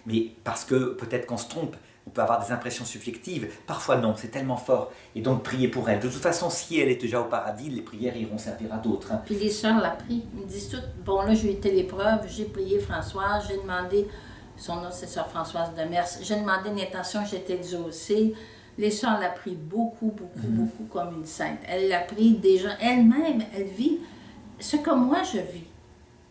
Mais parce que peut-être qu'on se trompe, on peut avoir des impressions subjectives. Parfois non, c'est tellement fort. Et donc prier pour elle. De toute façon, si elle est déjà au paradis, les prières iront servir à d'autres. Hein. puis les sœurs la prient. Ils me disent toutes, bon là j'ai été l'épreuve, j'ai prié Françoise, j'ai demandé, son nom c'est sœur Françoise de Mers, j'ai demandé une intention, j'ai été exaucée. Les sœurs la prient beaucoup, beaucoup comme une sainte. Elle la prie déjà elle-même, elle vit ce que moi je vis.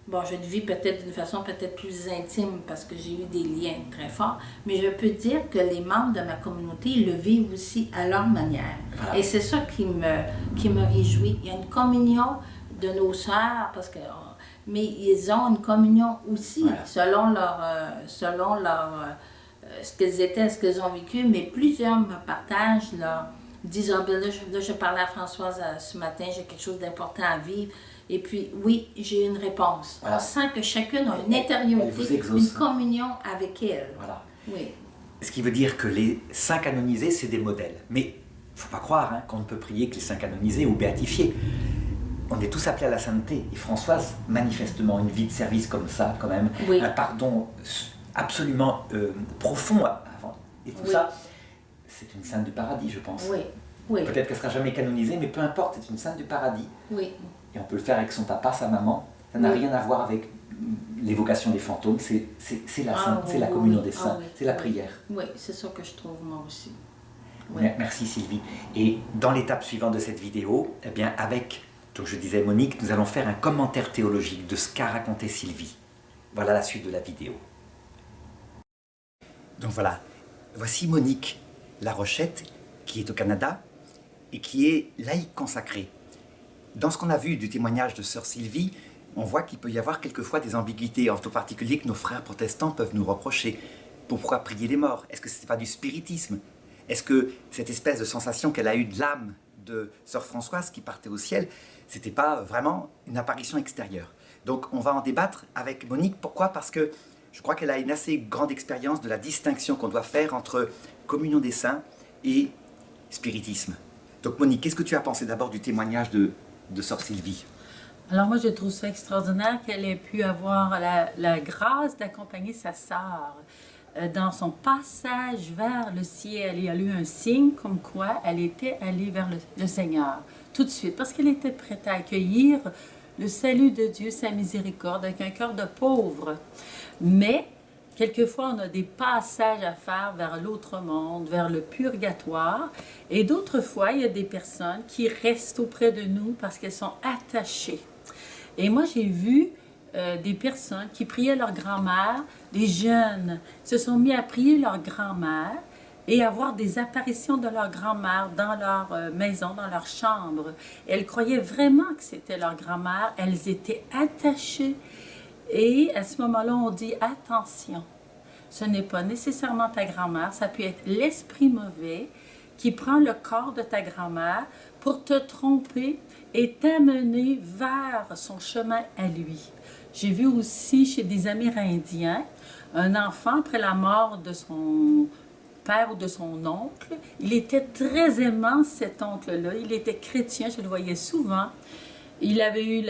Bon, je le vis peut-être d'une façon peut-être plus intime parce que j'ai eu des liens très forts, mais je peux dire que les membres de ma communauté le vivent aussi à leur manière. Voilà. Et c'est ça qui me réjouit. Il y a une communion de nos sœurs, mais ils ont une communion aussi Voilà. selon ce qu'elles étaient, ce qu'elles ont vécu, mais plusieurs me partagent disent, ah, ben là, je parlais à Françoise ce matin, j'ai quelque chose d'important à vivre. Et puis, oui, j'ai une réponse. Voilà. On sent que chacune a une Elle intériorité, vous exauce. une communion avec elle. Voilà. Oui. Ce qui veut dire que les saints canonisés, c'est des modèles. Mais il ne faut pas croire hein, qu'on ne peut prier que les saints canonisés ou béatifiés. On est tous appelés à la sainteté. Et Françoise, manifestement, une vie de service comme ça, quand même, Oui. un pardon absolument profond avant. Et tout Oui. ça, c'est une sainte du paradis, je pense. Oui. Oui. Peut-être qu'elle ne sera jamais canonisée, mais peu importe, c'est une sainte du paradis. Oui. Et on peut le faire avec son papa, sa maman. Ça n'a Oui. rien à voir avec l'évocation des fantômes. C'est la, Ah, c'est la oui, communion oui. des saints. Ah, oui. C'est la Oui. prière. Oui, c'est ça que je trouve moi aussi. Oui. Merci Sylvie. Et dans l'étape suivante de cette vidéo, eh bien avec, donc je disais Monique, nous allons faire un commentaire théologique de ce qu'a raconté Sylvie. Voilà la suite de la vidéo. Donc voilà, voici Monique Larochette, qui est au Canada et qui est laïque consacrée. Dans ce qu'on a vu du témoignage de sœur Sylvie, on voit qu'il peut y avoir quelquefois des ambiguïtés, en tout particulier que nos frères protestants peuvent nous reprocher. Pourquoi prier les morts? Est-ce que ce n'est pas du spiritisme? Est-ce que cette espèce de sensation qu'elle a eue de l'âme de sœur Françoise qui partait au ciel, c'était pas vraiment une apparition extérieure? Donc on va en débattre avec Monique. Pourquoi? Parce que je crois qu'elle a une assez grande expérience de la distinction qu'on doit faire entre communion des saints et spiritisme. Donc Monique, qu'est-ce que tu as pensé d'abord du témoignage de sœur Sylvie? Alors moi, je trouve ça extraordinaire qu'elle ait pu avoir la grâce d'accompagner sa sœur dans son passage vers le ciel. Il y a eu un signe comme quoi elle était allée vers le Seigneur tout de suite, parce qu'elle était prête à accueillir le salut de Dieu, sa miséricorde, avec un cœur de pauvre. Mais quelquefois, on a des passages à faire vers l'autre monde, vers le purgatoire. Et d'autres fois, il y a des personnes qui restent auprès de nous parce qu'elles sont attachées. Et moi, j'ai vu des personnes qui priaient leur grand-mère, des jeunes se sont mis à prier leur grand-mère et à voir des apparitions de leur grand-mère dans leur maison, dans leur chambre. Et elles croyaient vraiment que c'était leur grand-mère. Elles étaient attachées. Et à ce moment-là, on dit « Attention, ce n'est pas nécessairement ta grand-mère, ça peut être l'esprit mauvais qui prend le corps de ta grand-mère pour te tromper et t'amener vers son chemin à lui. » J'ai vu aussi chez des Amérindiens, un enfant après la mort de son père ou de son oncle. Il était très aimant, cet oncle-là. Il était chrétien, je le voyais souvent. Il avait eu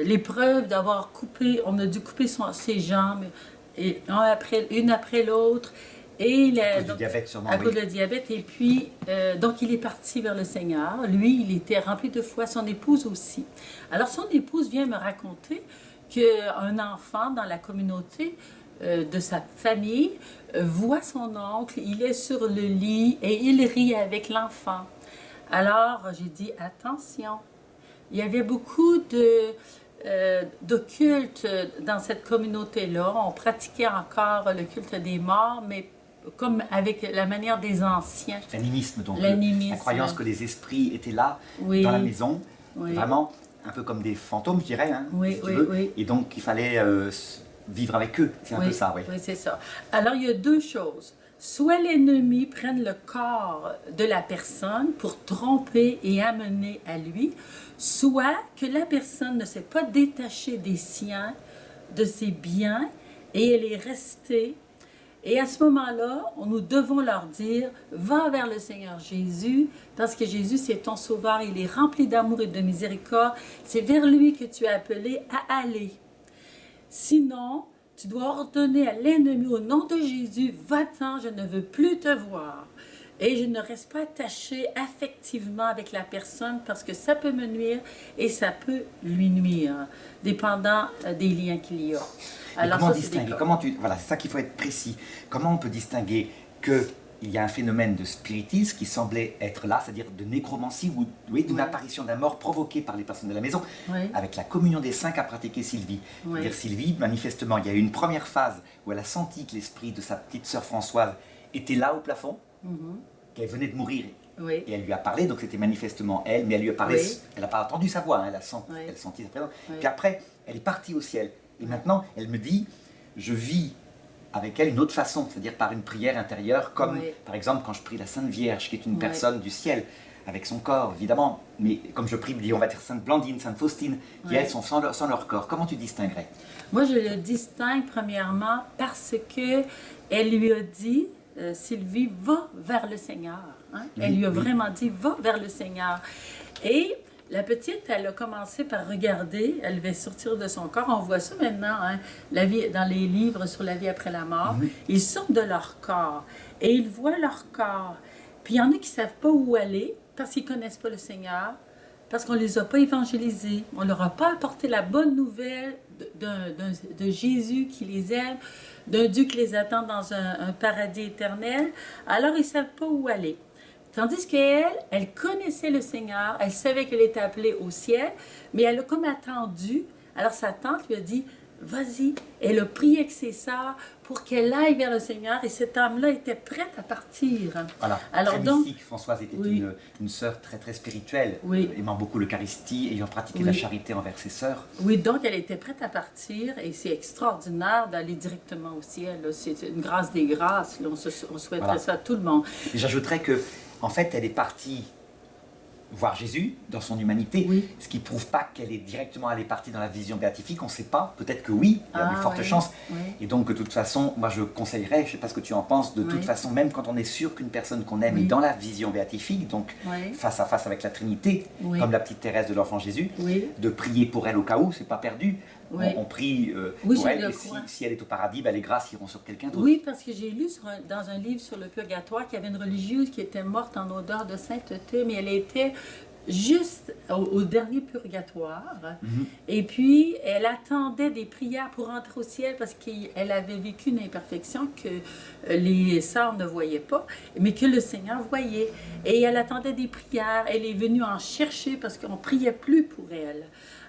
l'épreuve d'avoir coupé, on a dû couper ses jambes, et une après l'autre. Et il À a, cause du diabète, sûrement. à Oui. cause du diabète. Et puis, donc, il est parti vers le Seigneur. Lui, il était rempli de foi, son épouse aussi. Alors, son épouse vient me raconter qu'un enfant dans la communauté de sa famille voit son oncle, il est sur le lit et il rit avec l'enfant. Alors, j'ai dit, attention, il y avait beaucoup de cultes dans cette communauté-là. On pratiquait encore le culte des morts, mais comme avec la manière des anciens. L'animisme, donc. L'animisme. La croyance que les esprits étaient là, Oui. dans la maison, Oui. vraiment, un peu comme des fantômes, je dirais, hein, Oui, si tu oui, veux. oui. Et donc, il fallait vivre avec eux. C'est un peu ça, oui. Oui, c'est ça. Alors, il y a deux choses. Soit l'ennemi prenne le corps de la personne pour tromper et amener à lui, soit que la personne ne s'est pas détachée des siens, de ses biens, et elle est restée. Et à ce moment-là, nous devons leur dire, va vers le Seigneur Jésus, parce que Jésus, c'est ton sauveur, il est rempli d'amour et de miséricorde. C'est vers lui que tu es appelé à aller. Sinon, tu dois ordonner à l'ennemi au nom de Jésus, va-t'en, je ne veux plus te voir. Et je ne reste pas attachée affectivement avec la personne parce que ça peut me nuire et ça peut lui nuire, dépendant des liens qu'il y a. Mais comment ça, c'est distinguer des cas. Voilà, c'est ça qu'il faut être précis. Comment on peut distinguer qu'il y a un phénomène de spiritisme qui semblait être là, c'est-à-dire de nécromancie ou oui, d'une Oui. apparition d'un mort provoquée par les personnes de la maison, Oui. avec la communion des saints qu'a pratiqué Sylvie. Oui. C'est-à-dire Sylvie, manifestement, il y a eu une première phase où elle a senti que l'esprit de sa petite sœur Françoise était là au plafond, qu'elle venait de mourir. Oui. Et elle lui a parlé, donc c'était manifestement elle, mais elle lui a parlé, Oui. elle n'a pas entendu sa voix, hein, elle a Oui. elle sentit sa présence. Oui. Puis après, elle est partie au ciel. Et maintenant, elle me dit, je vis avec elle une autre façon, c'est-à-dire par une prière intérieure, comme Oui. par exemple quand je prie la Sainte Vierge, qui est une Oui. personne du ciel, avec son corps, évidemment, mais comme je prie, on va dire Sainte Blandine, Sainte Faustine, qui Oui. elles sont sans leur corps. Comment tu distinguerais? Moi, je le distingue premièrement parce que elle lui a dit, Sylvie, va vers le Seigneur. Hein? Elle lui a vraiment dit, va vers le Seigneur. Et la petite, elle a commencé par regarder, elle va sortir de son corps. On voit ça maintenant, hein, la vie, dans les livres sur la vie après la mort. Ils sortent de leur corps et ils voient leur corps. Puis il y en a qui ne savent pas où aller parce qu'ils ne connaissent pas le Seigneur, parce qu'on ne les a pas évangélisés. On ne leur a pas apporté la bonne nouvelle de Jésus qui les aime, d'un Dieu qui les attend dans un paradis éternel. Alors, ils ne savent pas où aller. Tandis qu'elle, elle connaissait le Seigneur, elle savait qu'elle était appelée au ciel, mais elle a comme attendu. Alors, sa tante lui a dit, vas-y. Elle a prié avec ses sœurs pour qu'elle aille vers le Seigneur et cette âme-là était prête à partir. Voilà, Alors, très donc, mystique. Françoise était oui. une sœur très très spirituelle, Oui. aimant beaucoup l'Eucharistie, ayant pratiqué Oui. la charité envers ses sœurs. Oui, donc elle était prête à partir et c'est extraordinaire d'aller directement au ciel. Là. C'est une grâce des grâces. Là. On souhaiterait Voilà. ça à tout le monde. Et j'ajouterais que, en fait, elle est partie voir Jésus dans son humanité, Oui. ce qui ne prouve pas qu'elle est directement allée partie dans la vision béatifique, on ne sait pas, peut-être que oui, il y a de fortes oui. chances. Oui. Et donc, de toute façon, moi je conseillerais, je ne sais pas ce que tu en penses, de toute Oui. façon, même quand on est sûr qu'une personne qu'on aime Oui. est dans la vision béatifique, donc Oui. face à face avec la Trinité, Oui. comme la petite Thérèse de l'Enfant Jésus, Oui. de prier pour elle au cas où, c'est pas perdu. Oui. On prie Oui, pour je elle, le et si, crois. si elle est au paradis, ben, les grâces iront sur quelqu'un d'autre. Oui, parce que j'ai lu dans un livre sur le purgatoire qu'il y avait une religieuse qui était morte en odeur de sainteté, mais elle était juste au dernier purgatoire. Et puis, elle attendait des prières pour entrer au ciel parce qu'elle avait vécu une imperfection que les sœurs ne voyaient pas, mais que le Seigneur voyait. Et elle attendait des prières. Elle est venue en chercher parce qu'on ne priait plus pour elle.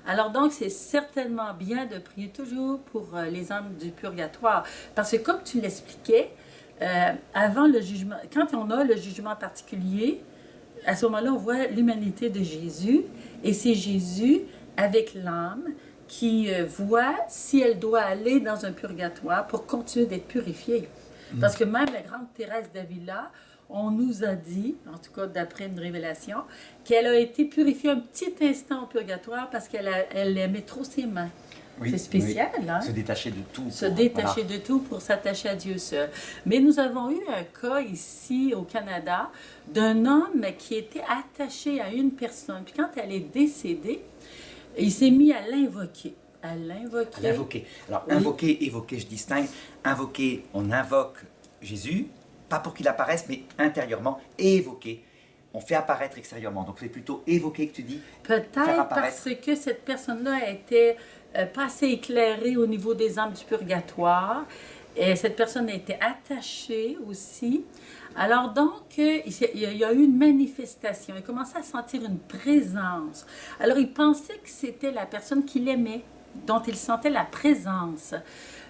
Alors donc, c'est certainement bien de prier toujours pour les âmes du purgatoire. Parce que comme tu l'expliquais, avant le jugement, quand on a le jugement particulier, à ce moment-là, on voit l'humanité de Jésus, et c'est Jésus, avec l'âme, qui voit si elle doit aller dans un purgatoire pour continuer d'être purifiée. Parce que même la grande Thérèse d'Avila, on nous a dit, en tout cas d'après une révélation, qu'elle a été purifiée un petit instant au purgatoire parce qu'elle aimait trop ses mains. Oui, C'est spécial, oui. hein? Se détacher de tout. Se détacher de tout pour s'attacher à Dieu seul. Mais nous avons eu un cas ici au Canada d'un homme qui était attaché à une personne. Puis quand elle est décédée, il s'est mis à l'invoquer. À l'invoquer. À l'invoquer. Alors, Oui. invoquer, évoquer, je distingue. Invoquer, on invoque Jésus, pas pour qu'il apparaisse, mais intérieurement, et évoquer. On fait apparaître extérieurement. Donc c'est plutôt évoquer que tu dis. Peut-être parce que cette personne-là était pas assez éclairée au niveau des âmes du purgatoire. Et cette personne a été attachée aussi. Alors donc, il y a eu une manifestation. Il commençait à sentir une présence. Alors il pensait que c'était la personne qu'il aimait, dont il sentait la présence.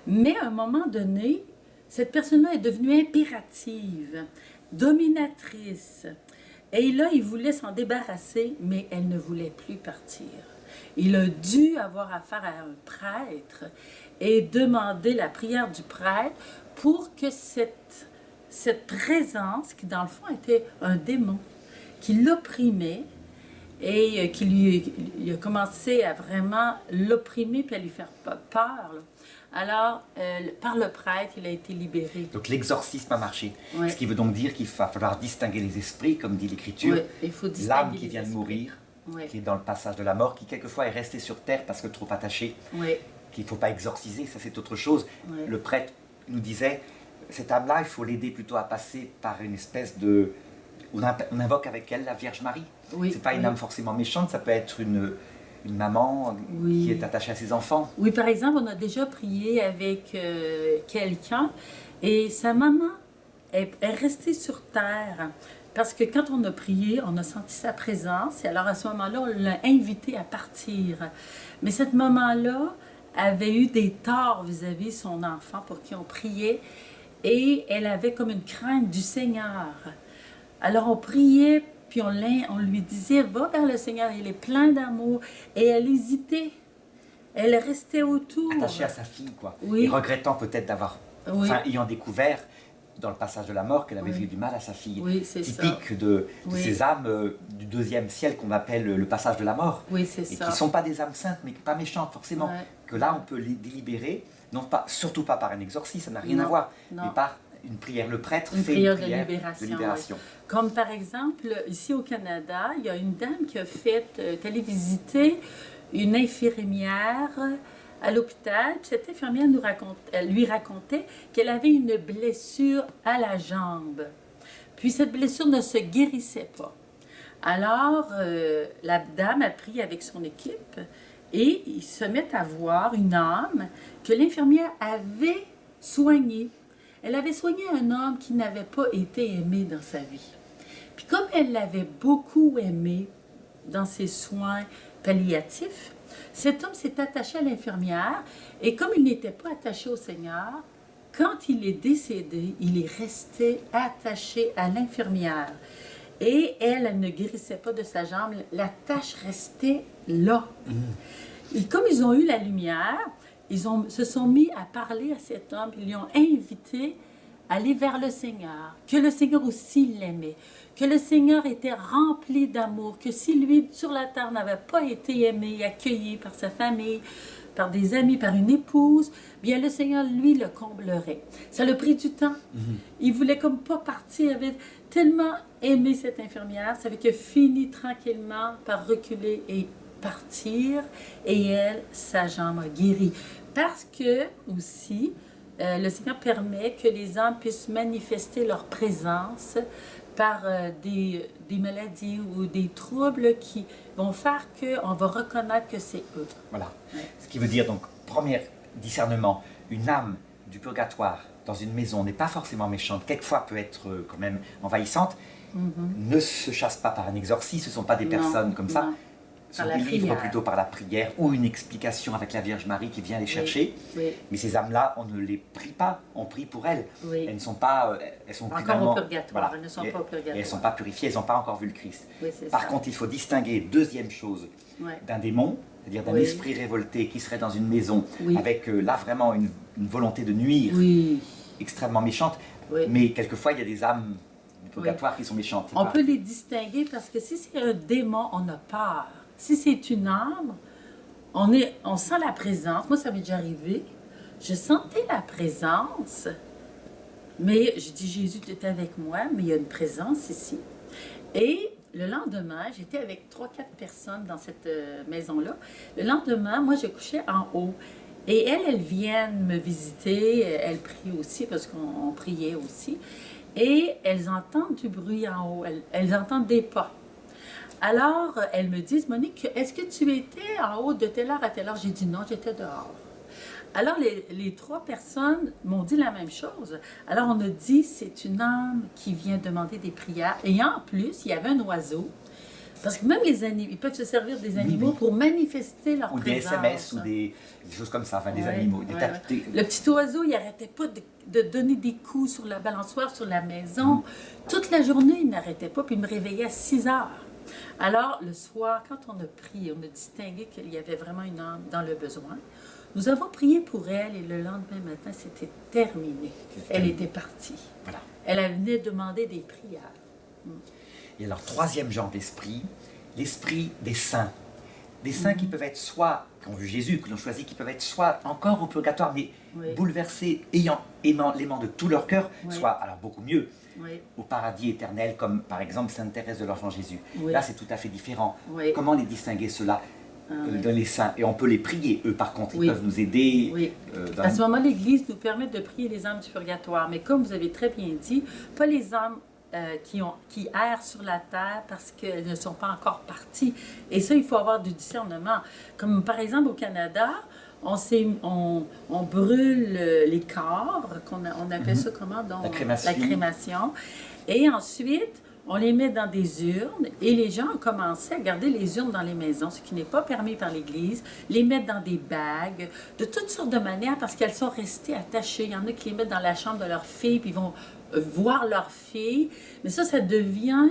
Mais à un moment donné, cette personne-là est devenue impérative, dominatrice. Et là, il voulait s'en débarrasser, mais elle ne voulait plus partir. Il a dû avoir affaire à un prêtre et demander la prière du prêtre pour que cette présence, qui dans le fond était un démon, qui l'opprimait et il a commencé à vraiment l'opprimer puis à lui faire peur. Là. Alors, par le prêtre, il a été libéré. Donc l'exorcisme a marché. Ouais. Ce qui veut donc dire qu'il va falloir distinguer les esprits, comme dit l'Écriture. Ouais, il faut distinguer l'âme qui les vient de esprits. mourir, Ouais. qui est dans le passage de la mort, qui quelquefois est restée sur terre parce que trop attachée, Oui, qu'il ne faut pas exorciser, ça c'est autre chose. Ouais. Le prêtre nous disait, cette âme-là, il faut l'aider plutôt à passer par une espèce de... On invoque avec elle la Vierge Marie. Oui, C'est pas une oui. âme forcément méchante, ça peut être une maman Oui. qui est attachée à ses enfants. Oui, par exemple, on a déjà prié avec quelqu'un et sa maman est restée sur terre parce que quand on a prié, on a senti sa présence et alors à ce moment-là, on l'a invitée à partir. Mais cette maman-là avait eu des torts vis-à-vis de son enfant pour qui on priait et elle avait comme une crainte du Seigneur. Alors on priait, puis on lui disait, va vers le Seigneur, il est plein d'amour. Et elle hésitait. Elle restait autour. Attachée à sa fille, quoi. Oui. Et regrettant peut-être d'avoir... Oui. Enfin, ayant découvert dans le passage de la mort qu'elle avait Oui. fait du mal à sa fille. Oui, c'est ça. Typique de Oui. ces âmes du deuxième ciel qu'on appelle le passage de la mort. Oui, c'est Et ça. qui ne sont pas des âmes saintes, mais pas méchantes forcément. Ouais. Que là, on peut les délibérer, non pas, surtout pas par un exorcisme, ça n'a rien Non, à voir, non. mais par une prière. Le prêtre Une fait prière une de prière libération, de libération. Comme par exemple, ici au Canada, il y a une dame qui a fait, est allée visiter une infirmière à l'hôpital. Cette infirmière elle lui racontait qu'elle avait une blessure à la jambe. Puis cette blessure ne se guérissait pas. Alors, la dame a pris avec son équipe et ils se mettent à voir une âme que l'infirmière avait soignée. Elle avait soigné un homme qui n'avait pas été aimé dans sa vie. Puis comme elle l'avait beaucoup aimé dans ses soins palliatifs, cet homme s'est attaché à l'infirmière et comme il n'était pas attaché au Seigneur, quand il est décédé, il est resté attaché à l'infirmière. Et elle ne guérissait pas de sa jambe, la tache restait là. Et comme ils ont eu la lumière, se sont mis à parler à cet homme, ils l'ont invité à aller vers le Seigneur, que le Seigneur aussi l'aimait, que le Seigneur était rempli d'amour, que si lui, sur la terre, n'avait pas été aimé, accueilli par sa famille, par des amis, par une épouse, bien le Seigneur, lui, le comblerait. Ça l'a pris du temps. Il voulait comme pas partir, il avait tellement aimé cette infirmière, ça fait qu'il a fini tranquillement par reculer et partir, et elle, sa jambe a guéri. Parce que, aussi, le Seigneur permet que les âmes puissent manifester leur présence par des maladies ou des troubles qui vont faire qu'on va reconnaître que c'est eux. Voilà. Ouais. Ce qui veut dire, donc, premier discernement, une âme du purgatoire dans une maison n'est pas forcément méchante, quelquefois peut être quand même envahissante, ne se chasse pas par un exorcisme, ce ne sont pas des personnes comme ça, non. se Par la délivrent prière. plutôt par la prière ou une explication avec la Vierge Marie qui vient les chercher. Oui. Mais ces âmes-là, on ne les prie pas, on prie pour elles. Oui. Elles ne sont pas, elles sont Encore finalement, au purgatoire, elles ne sont Et- pas au purgatoire. et elles ne sont pas purifiées, elles n'ont pas encore vu le Christ. Oui, c'est Par ça. contre, il faut distinguer, deuxième chose, Ouais. d'un démon, c'est-à-dire d'un Oui. esprit révolté qui serait dans une maison Oui. avec là vraiment une volonté de nuire Oui. extrêmement méchante. Oui. Mais quelquefois, il y a des âmes du purgatoire qui sont méchantes. c'est On pas- peut les distinguer parce que si c'est un démon, on a peur. Si c'est une âme, on sent la présence. Moi, ça m'est déjà arrivé. Je sentais la présence, mais je dis, Jésus, tu es avec moi, mais il y a une présence ici. Et le lendemain, j'étais avec 3-4 personnes dans cette maison-là. Le lendemain, moi, je couchais en haut. Et elles viennent me visiter, elles prient aussi, parce qu'on priait aussi. Et elles entendent du bruit en haut, elles entendent des pas. Alors, elles me disent, Monique, est-ce que tu étais en haut de telle heure à telle heure? J'ai dit non, j'étais dehors. Alors, les trois personnes m'ont dit la même chose. Alors, on a dit, c'est une âme qui vient demander des prières. Et en plus, il y avait un oiseau. Parce que même les animaux, ils peuvent se servir des animaux pour manifester leur présence. Ou des SMS ou des choses comme ça, enfin des animaux. Le petit oiseau, il n'arrêtait pas de donner des coups sur la balançoire, sur la maison. Toute la journée, il n'arrêtait pas, puis il me réveillait à 6 heures. Alors, le soir, quand on a prié, on a distingué qu'il y avait vraiment une âme dans le besoin. Nous avons prié pour elle et le lendemain matin, c'était terminé. Elle était partie. Voilà. Elle venait demander des prières. Et alors, troisième genre d'esprit, l'esprit des saints. Des saints qui peuvent être soit, qui ont vu Jésus, que l'on choisit, qui peuvent être soit encore au purgatoire, mais bouleversés, aimant de tout leur cœur, soit, alors beaucoup mieux, au paradis éternel, comme par exemple Sainte Thérèse de l'Enfant Jésus. Là, c'est tout à fait différent. Comment les distinguer, ceux-là, dans les saints? Et on peut les prier, eux, par contre, ils peuvent nous aider. À ce moment, l'Église nous permet de prier les âmes du purgatoire. Mais comme vous avez très bien dit, pas les âmes qui errent sur la terre parce qu'elles ne sont pas encore parties. Et ça, il faut avoir du discernement. Comme par exemple au Canada, on brûle les corps, on appelle ça comment? Donc, la crémation. Et ensuite, on les met dans des urnes et les gens ont commencé à garder les urnes dans les maisons, ce qui n'est pas permis par l'Église, les mettre dans des bagues, de toutes sortes de manières parce qu'elles sont restées attachées. Il y en a qui les mettent dans la chambre de leur fille, puis ils vont voir leur fille. Mais ça devient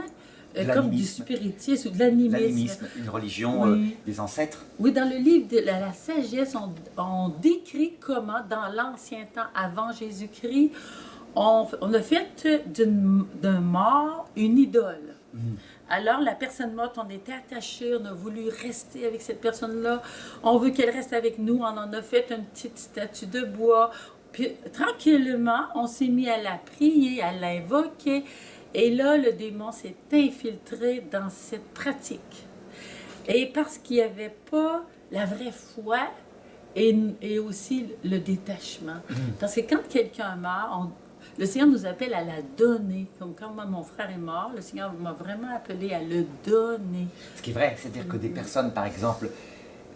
comme du spiritisme ou de l'animisme. Une religion des ancêtres. Oui, dans le livre de la sagesse, on décrit comment, dans l'ancien temps, avant Jésus-Christ, on a fait d'un mort une idole. Alors, la personne morte, on était attachés, on a voulu rester avec cette personne-là. On veut qu'elle reste avec nous. On en a fait une petite statue de bois. Puis, tranquillement, on s'est mis à la prier, à l'invoquer. Et là, le démon s'est infiltré dans cette pratique. Et parce qu'il n'y avait pas la vraie foi et aussi le détachement. Parce que quand quelqu'un meurt, le Seigneur nous appelle à la donner. Comme quand moi, mon frère est mort, le Seigneur m'a vraiment appelé à le donner. Ce qui est vrai, c'est-à-dire que des personnes, par exemple,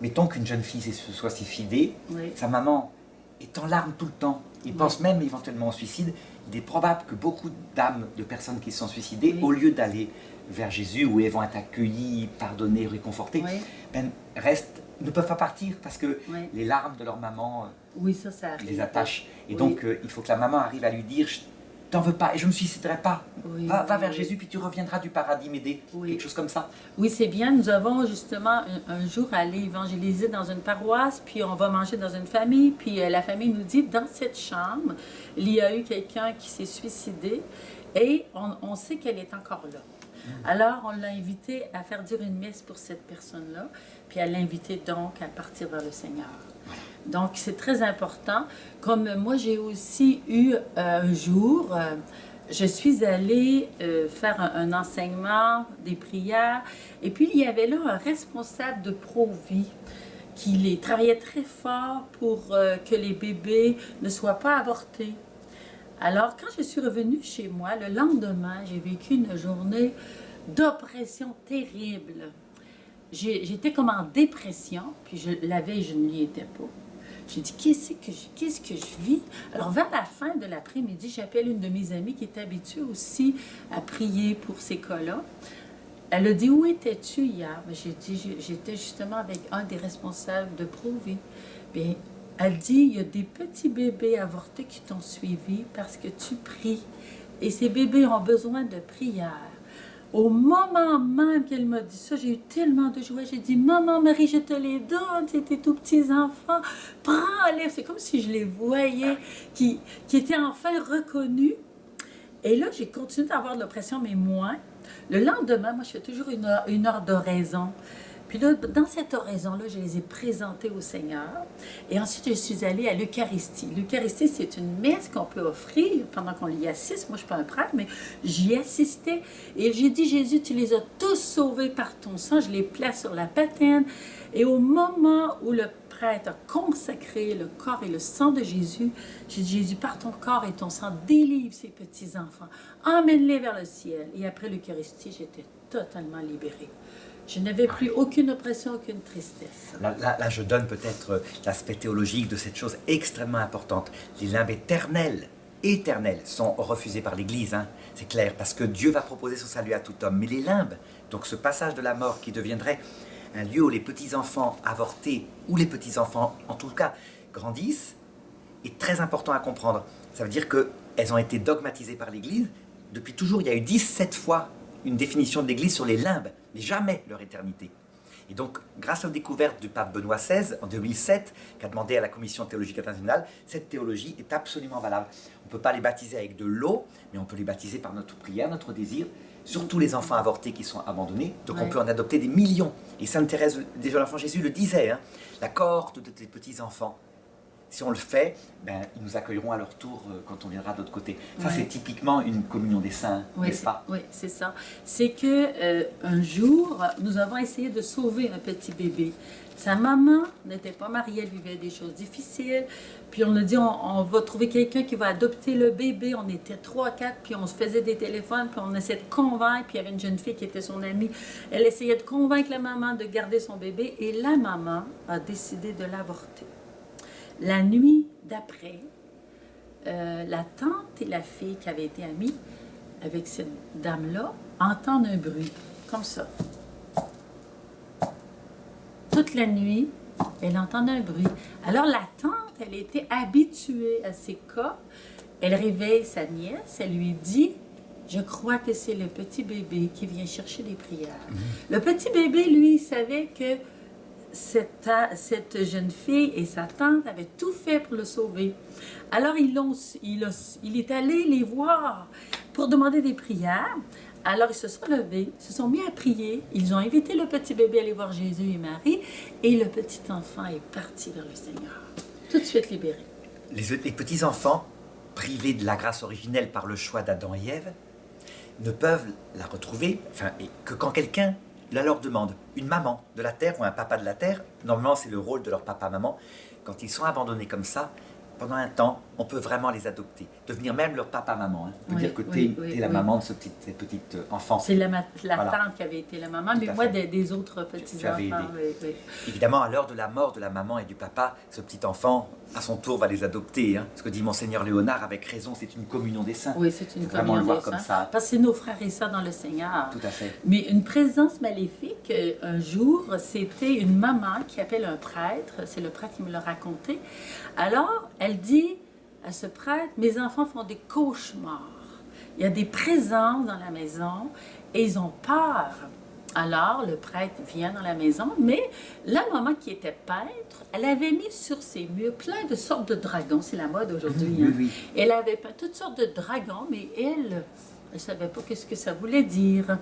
mettons qu'une jeune fille se soit suicidée, sa maman est en larmes tout le temps, il pense même éventuellement au suicide. Il est probable que beaucoup d'âmes de personnes qui se sont suicidées, au lieu d'aller vers Jésus, où elles vont être accueillies, pardonnées, réconfortées, ne peuvent pas partir parce que les larmes de leur maman les attachent. Et donc, il faut que la maman arrive à lui dire « Je t'en veux pas et je ne me suiciderai pas. Va vers Jésus, puis tu reviendras du paradis m'aider. » Quelque chose comme ça. Oui, c'est bien. Nous avons justement un jour allé évangéliser dans une paroisse, puis on va manger dans une famille, puis la famille nous dit « Dans cette chambre, il y a eu quelqu'un qui s'est suicidé et on sait qu'elle est encore là. » Alors, on l'a invitée à faire dire une messe pour cette personne-là, puis à l'inviter donc à partir vers le Seigneur. Donc, c'est très important. Comme moi, j'ai aussi eu un jour, je suis allée faire un enseignement, des prières, et puis il y avait là un responsable de Pro-Vie qui travaillait très fort pour que les bébés ne soient pas avortés. Alors, quand je suis revenue chez moi, le lendemain, j'ai vécu une journée d'oppression terrible. J'étais comme en dépression, puis la veille, je n'y étais pas. J'ai dit, qu'est-ce que je vis? Alors, vers la fin de l'après-midi, j'appelle une de mes amies qui est habituée aussi à prier pour ces cas-là. Elle a dit, où étais-tu hier? J'ai dit, j'étais justement avec un des responsables de Pro-Vie. Bien, elle dit, il y a des petits bébés avortés qui t'ont suivi parce que tu pries. Et ces bébés ont besoin de prière. Au moment même qu'elle m'a dit ça, j'ai eu tellement de joie. J'ai dit, maman, Marie, je te les donne, c'est tes tout petits enfants. Prends-les. C'est comme si je les voyais, qui étaient enfin reconnus. Et là, j'ai continué d'avoir de l'oppression, mais moins. Le lendemain, moi, je fais toujours une heure d'oraison. Puis là, dans cette oraison-là, je les ai présentés au Seigneur. Et ensuite, je suis allée à l'Eucharistie. L'Eucharistie, c'est une messe qu'on peut offrir pendant qu'on y assiste. Moi, je ne suis pas un prêtre, mais j'y assistais. Et j'ai dit, Jésus, tu les as tous sauvés par ton sang. Je les place sur la patène. Et au moment où le prêtre a consacré le corps et le sang de Jésus, j'ai dit, Jésus, par ton corps et ton sang, délivre ces petits-enfants, emmène-les vers le ciel. Et après l'Eucharistie, j'étais totalement libérée. Je n'avais plus aucune oppression, aucune tristesse. Là, je donne peut-être l'aspect théologique de cette chose extrêmement importante. Les limbes éternelles sont refusées par l'Église, hein, c'est clair, parce que Dieu va proposer son salut à tout homme. Mais les limbes, donc ce passage de la mort qui deviendrait un lieu où les petits-enfants avortés, ou les petits-enfants, en tout cas, grandissent, est très important à comprendre. Ça veut dire qu'elles ont été dogmatisées par l'Église. Depuis toujours, il y a eu 17 fois une définition de l'Église sur les limbes, mais jamais leur éternité. Et donc, grâce aux découvertes du pape Benoît XVI en 2007, qui a demandé à la Commission théologique internationale, cette théologie est absolument valable. On ne peut pas les baptiser avec de l'eau, mais on peut les baptiser par notre prière, notre désir, surtout les enfants avortés qui sont abandonnés. Donc on peut en adopter des millions. Et Sainte Thérèse, déjà l'enfant Jésus le disait, hein, la cohorte de tes petits-enfants. Si on le fait, ben, ils nous accueilleront à leur tour quand on viendra de l'autre côté. Ça, c'est typiquement une communion des saints, n'est-ce pas? Oui, c'est ça. C'est que un jour, nous avons essayé de sauver un petit bébé. Sa maman n'était pas mariée, elle vivait des choses difficiles. Puis on a dit, on va trouver quelqu'un qui va adopter le bébé. On était 3, 4, puis on se faisait des téléphones, puis on essayait de convaincre. Puis il y avait une jeune fille qui était son amie. Elle essayait de convaincre la maman de garder son bébé. Et la maman a décidé de l'avorter. La nuit d'après, la tante et la fille qui avaient été amies avec cette dame-là entendent un bruit, comme ça. Toute la nuit, elle entendait un bruit. Alors la tante, elle était habituée à ces cas. Elle réveille sa nièce, elle lui dit, je crois que c'est le petit bébé qui vient chercher des prières. Le petit bébé, lui, il savait que cette jeune fille et sa tante avaient tout fait pour le sauver. Alors, il est allé les voir pour demander des prières. Alors, ils se sont levés, se sont mis à prier. Ils ont invité le petit bébé à aller voir Jésus et Marie. Et le petit enfant est parti vers le Seigneur. Tout de suite libéré. Les petits-enfants, privés de la grâce originelle par le choix d'Adam et Ève, ne peuvent la retrouver que quand quelqu'un la leur demande. Une maman de la terre ou un papa de la terre, normalement c'est le rôle de leur papa-maman, quand ils sont abandonnés comme ça, pendant un temps, on peut vraiment les adopter, devenir même leur papa-maman. Hein. On peut dire que tu es la maman de cette petite enfant. C'est la tante qui avait été la maman, mais moi des autres petits-enfants. Évidemment, à l'heure de la mort de la maman et du papa, ce petit enfant, à son tour, va les adopter. Hein. Ce que dit Monseigneur Léonard avec raison, c'est une communion des saints. Oui, c'est une communion le voir des saints. Comme ça. Parce que c'est nos frères et sœurs dans le Seigneur. Tout à fait. Mais une présence maléfique, un jour, c'était une maman qui appelle un prêtre, c'est le prêtre qui me l'a raconté. Alors, elle dit à ce prêtre, mes enfants font des cauchemars. Il y a des présences dans la maison et ils ont peur. Alors, le prêtre vient dans la maison, mais la maman qui était peintre, elle avait mis sur ses murs plein de sortes de dragons. C'est la mode aujourd'hui. Oui, hein. oui. Elle avait peint toutes sortes de dragons, mais elle ne savait pas qu'est-ce que ça voulait dire.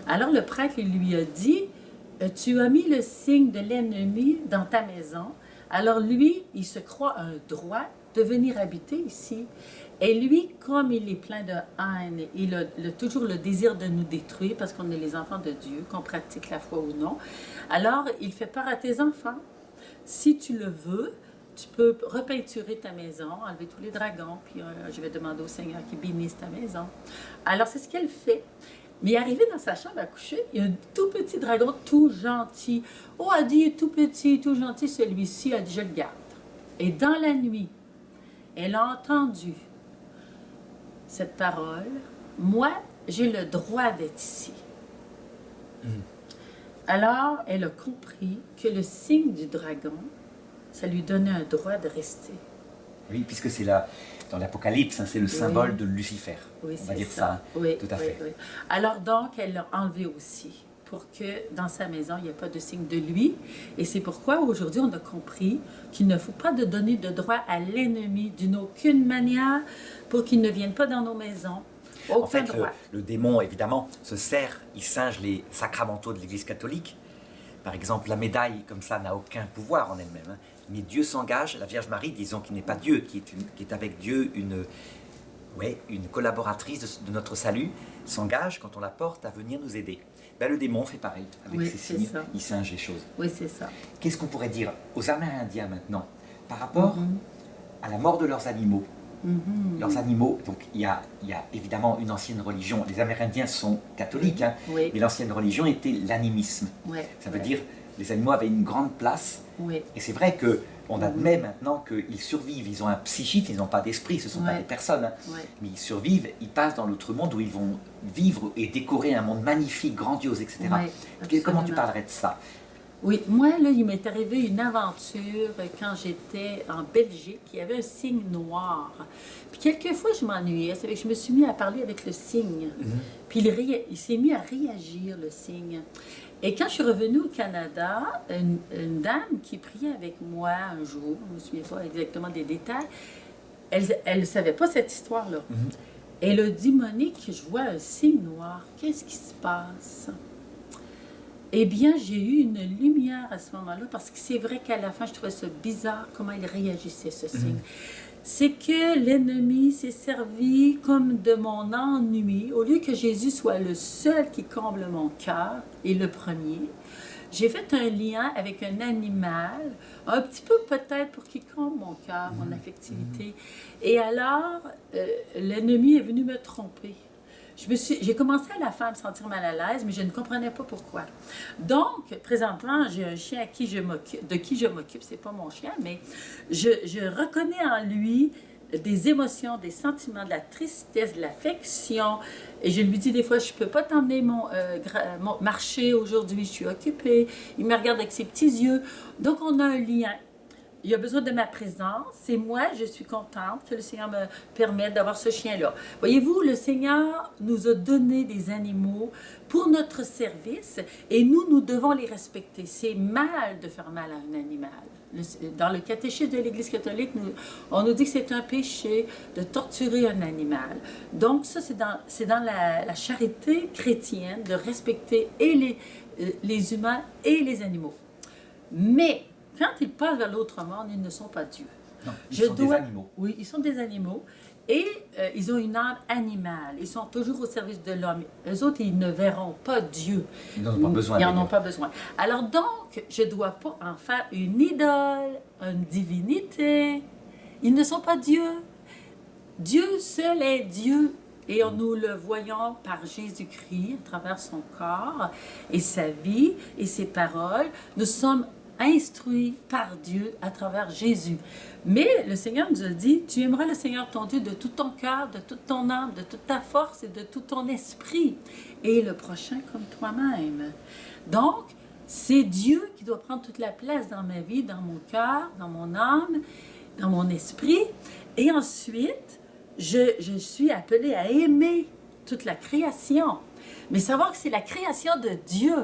Alors, le prêtre lui a dit, tu as mis le signe de l'ennemi dans ta maison. Alors, lui, il se croit un droit de venir habiter ici. Et lui, comme il est plein de haine, il a toujours le désir de nous détruire parce qu'on est les enfants de Dieu, qu'on pratique la foi ou non. Alors, il fait peur à tes enfants. Si tu le veux, tu peux repeinturer ta maison, enlever tous les dragons, puis je vais demander au Seigneur qu'il bénisse ta maison. Alors, c'est ce qu'elle fait. Mais arrivée dans sa chambre à coucher, il y a un tout petit dragon, tout gentil. Oh, elle dit, tout petit, tout gentil, celui-ci, elle dit, je le garde. Et dans la nuit, elle a entendu cette parole, moi, j'ai le droit d'être ici. Alors, elle a compris que le signe du dragon, ça lui donnait un droit de rester. Oui, puisque c'est dans l'Apocalypse, hein, c'est le symbole de Lucifer. Oui, on va dire ça. Hein. Oui, tout à fait. Oui. Alors donc, elle l'a enlevé aussi, pour que dans sa maison, il n'y ait pas de signe de lui. Et c'est pourquoi aujourd'hui, on a compris qu'il ne faut pas de donner de droit à l'ennemi d'une aucune manière pour qu'il ne vienne pas dans nos maisons. Aucun en fait, droit. Le démon, évidemment, se sert, il singe les sacramentaux de l'Église catholique. Par exemple, la médaille, comme ça, n'a aucun pouvoir en elle-même. Hein. Mais Dieu s'engage, la Vierge Marie, disons qu'il n'est pas Dieu, qui est avec Dieu Oui, une collaboratrice de notre salut s'engage, quand on la porte, à venir nous aider. Ben, le démon fait pareil, avec Oui, ses c'est signes, ça. il singe les choses. Oui, c'est ça. Qu'est-ce qu'on pourrait dire aux Amérindiens maintenant, par rapport à la mort de leurs animaux? Leurs animaux, donc il y a évidemment une ancienne religion, les Amérindiens sont catholiques, hein, Oui. mais l'ancienne religion était l'animisme. Ouais, Ça veut ouais. dire les animaux avaient une grande place, Oui. et c'est vrai qu'on admet maintenant qu'ils survivent, ils ont un psychisme, ils n'ont pas d'esprit, ce ne sont pas Ouais. des personnes, hein, Ouais. mais ils survivent, ils passent dans l'autre monde où ils vont vivre et décorer un monde magnifique, grandiose, etc. Ouais, Comment tu absolument. parlerais de ça? Oui, moi, là, il m'est arrivé une aventure quand j'étais en Belgique. Il y avait un cygne noir. Puis quelquefois, je m'ennuyais. C'est que je me suis mis à parler avec le cygne. Puis il s'est mis à réagir, le cygne. Et quand je suis revenue au Canada, une dame qui priait avec moi un jour, je ne me souviens pas exactement des détails, elle ne savait pas cette histoire-là. Elle a dit, Monique, je vois un cygne noir. Qu'est-ce qui se passe? Eh bien, j'ai eu une lumière à ce moment-là, parce que c'est vrai qu'à la fin, je trouvais ça bizarre comment il réagissait, ce signe. C'est que l'ennemi s'est servi comme de mon ennui. Au lieu que Jésus soit le seul qui comble mon cœur, et le premier, j'ai fait un lien avec un animal, un petit peu peut-être pour qu'il comble mon cœur, mon affectivité. Et alors, l'ennemi est venu me tromper. J'ai commencé à la fin à me sentir mal à l'aise, mais je ne comprenais pas pourquoi. Donc, présentement, j'ai un chien à qui je m'occupe, de qui je m'occupe. C'est pas mon chien, mais je reconnais en lui des émotions, des sentiments, de la tristesse, de l'affection. Et je lui dis des fois, je peux pas t'emmener mon marché aujourd'hui, je suis occupée. Il me regarde avec ses petits yeux. Donc, on a un lien. Il a besoin de ma présence et moi, je suis contente que le Seigneur me permette d'avoir ce chien-là. Voyez-vous, le Seigneur nous a donné des animaux pour notre service et nous devons les respecter. C'est mal de faire mal à un animal. Dans le catéchisme de l'Église catholique, on nous dit que c'est un péché de torturer un animal. Donc ça, c'est dans la charité chrétienne de respecter et les humains et les animaux. Mais quand ils passent vers l'autre monde, ils ne sont pas Dieu. Non, ils sont des animaux. Oui, ils sont des animaux. Et ils ont une âme animale. Ils sont toujours au service de l'homme. Eux autres, ils ne verront pas Dieu. Ils n'en ont pas besoin. Ils n'en ont pas besoin. Alors donc, je ne dois pas en faire une idole, une divinité. Ils ne sont pas Dieu. Dieu seul est Dieu. Et nous le voyons par Jésus-Christ, à travers son corps et sa vie et ses paroles. Nous sommes instruits par Dieu à travers Jésus. Mais le Seigneur nous a dit, tu aimeras le Seigneur ton Dieu de tout ton cœur, de toute ton âme, de toute ta force et de tout ton esprit. Et le prochain comme toi-même. Donc, c'est Dieu qui doit prendre toute la place dans ma vie, dans mon cœur, dans mon âme, dans mon esprit. Et ensuite, je suis appelée à aimer toute la création. Mais savoir que c'est la création de Dieu.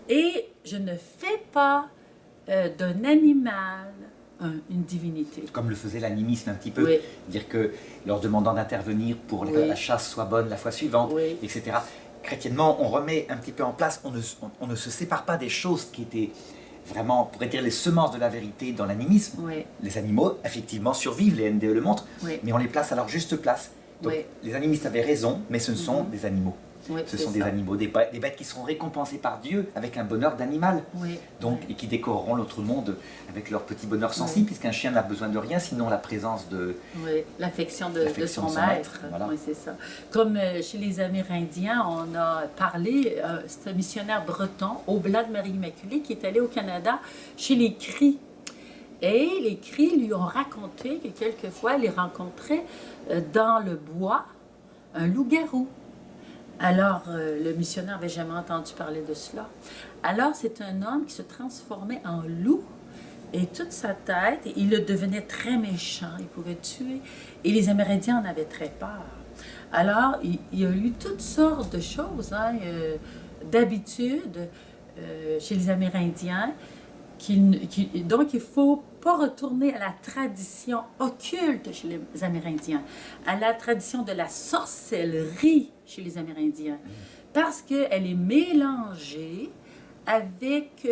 Et je ne fais pas d'un animal une divinité. Comme le faisait l'animisme un petit peu, Oui. dire que leur demandant d'intervenir pour que la chasse soit bonne la fois suivante, Oui. etc. Chrétiennement, on remet un petit peu en place, on ne se sépare pas des choses qui étaient vraiment, on pourrait dire, les semences de la vérité dans l'animisme. Oui. Les animaux, effectivement, survivent, les NDE le montrent, Oui. mais on les place à leur juste place. Donc, Oui. les animistes avaient raison, mais ce sont des animaux. Oui, Ce c'est sont des ça. animaux, des bêtes qui seront récompensées par Dieu avec un bonheur d'animal. Oui. Donc, et qui décoreront l'autre monde avec leur petit bonheur sensible, puisqu'un chien n'a besoin de rien, sinon la présence de... Oui, l'affection de son son maître. voilà. Oui, c'est ça. Comme chez les Amérindiens, on a parlé, c'est un missionnaire breton, Oblat de Marie-Immaculée, qui est allé au Canada chez les Cris. Et les Cris lui ont raconté que quelquefois, il rencontrait dans le bois un loup-garou. Alors, le missionnaire n'avait jamais entendu parler de cela. Alors, c'est un homme qui se transformait en loup et toute sa tête, il le devenait très méchant, il pouvait tuer. Et les Amérindiens en avaient très peur. Alors, il y a eu toutes sortes de choses, d'habitudes chez les Amérindiens. Donc, il ne faut pas retourner à la tradition occulte chez les Amérindiens, à la tradition de la sorcellerie chez les Amérindiens, parce qu'elle est mélangée avec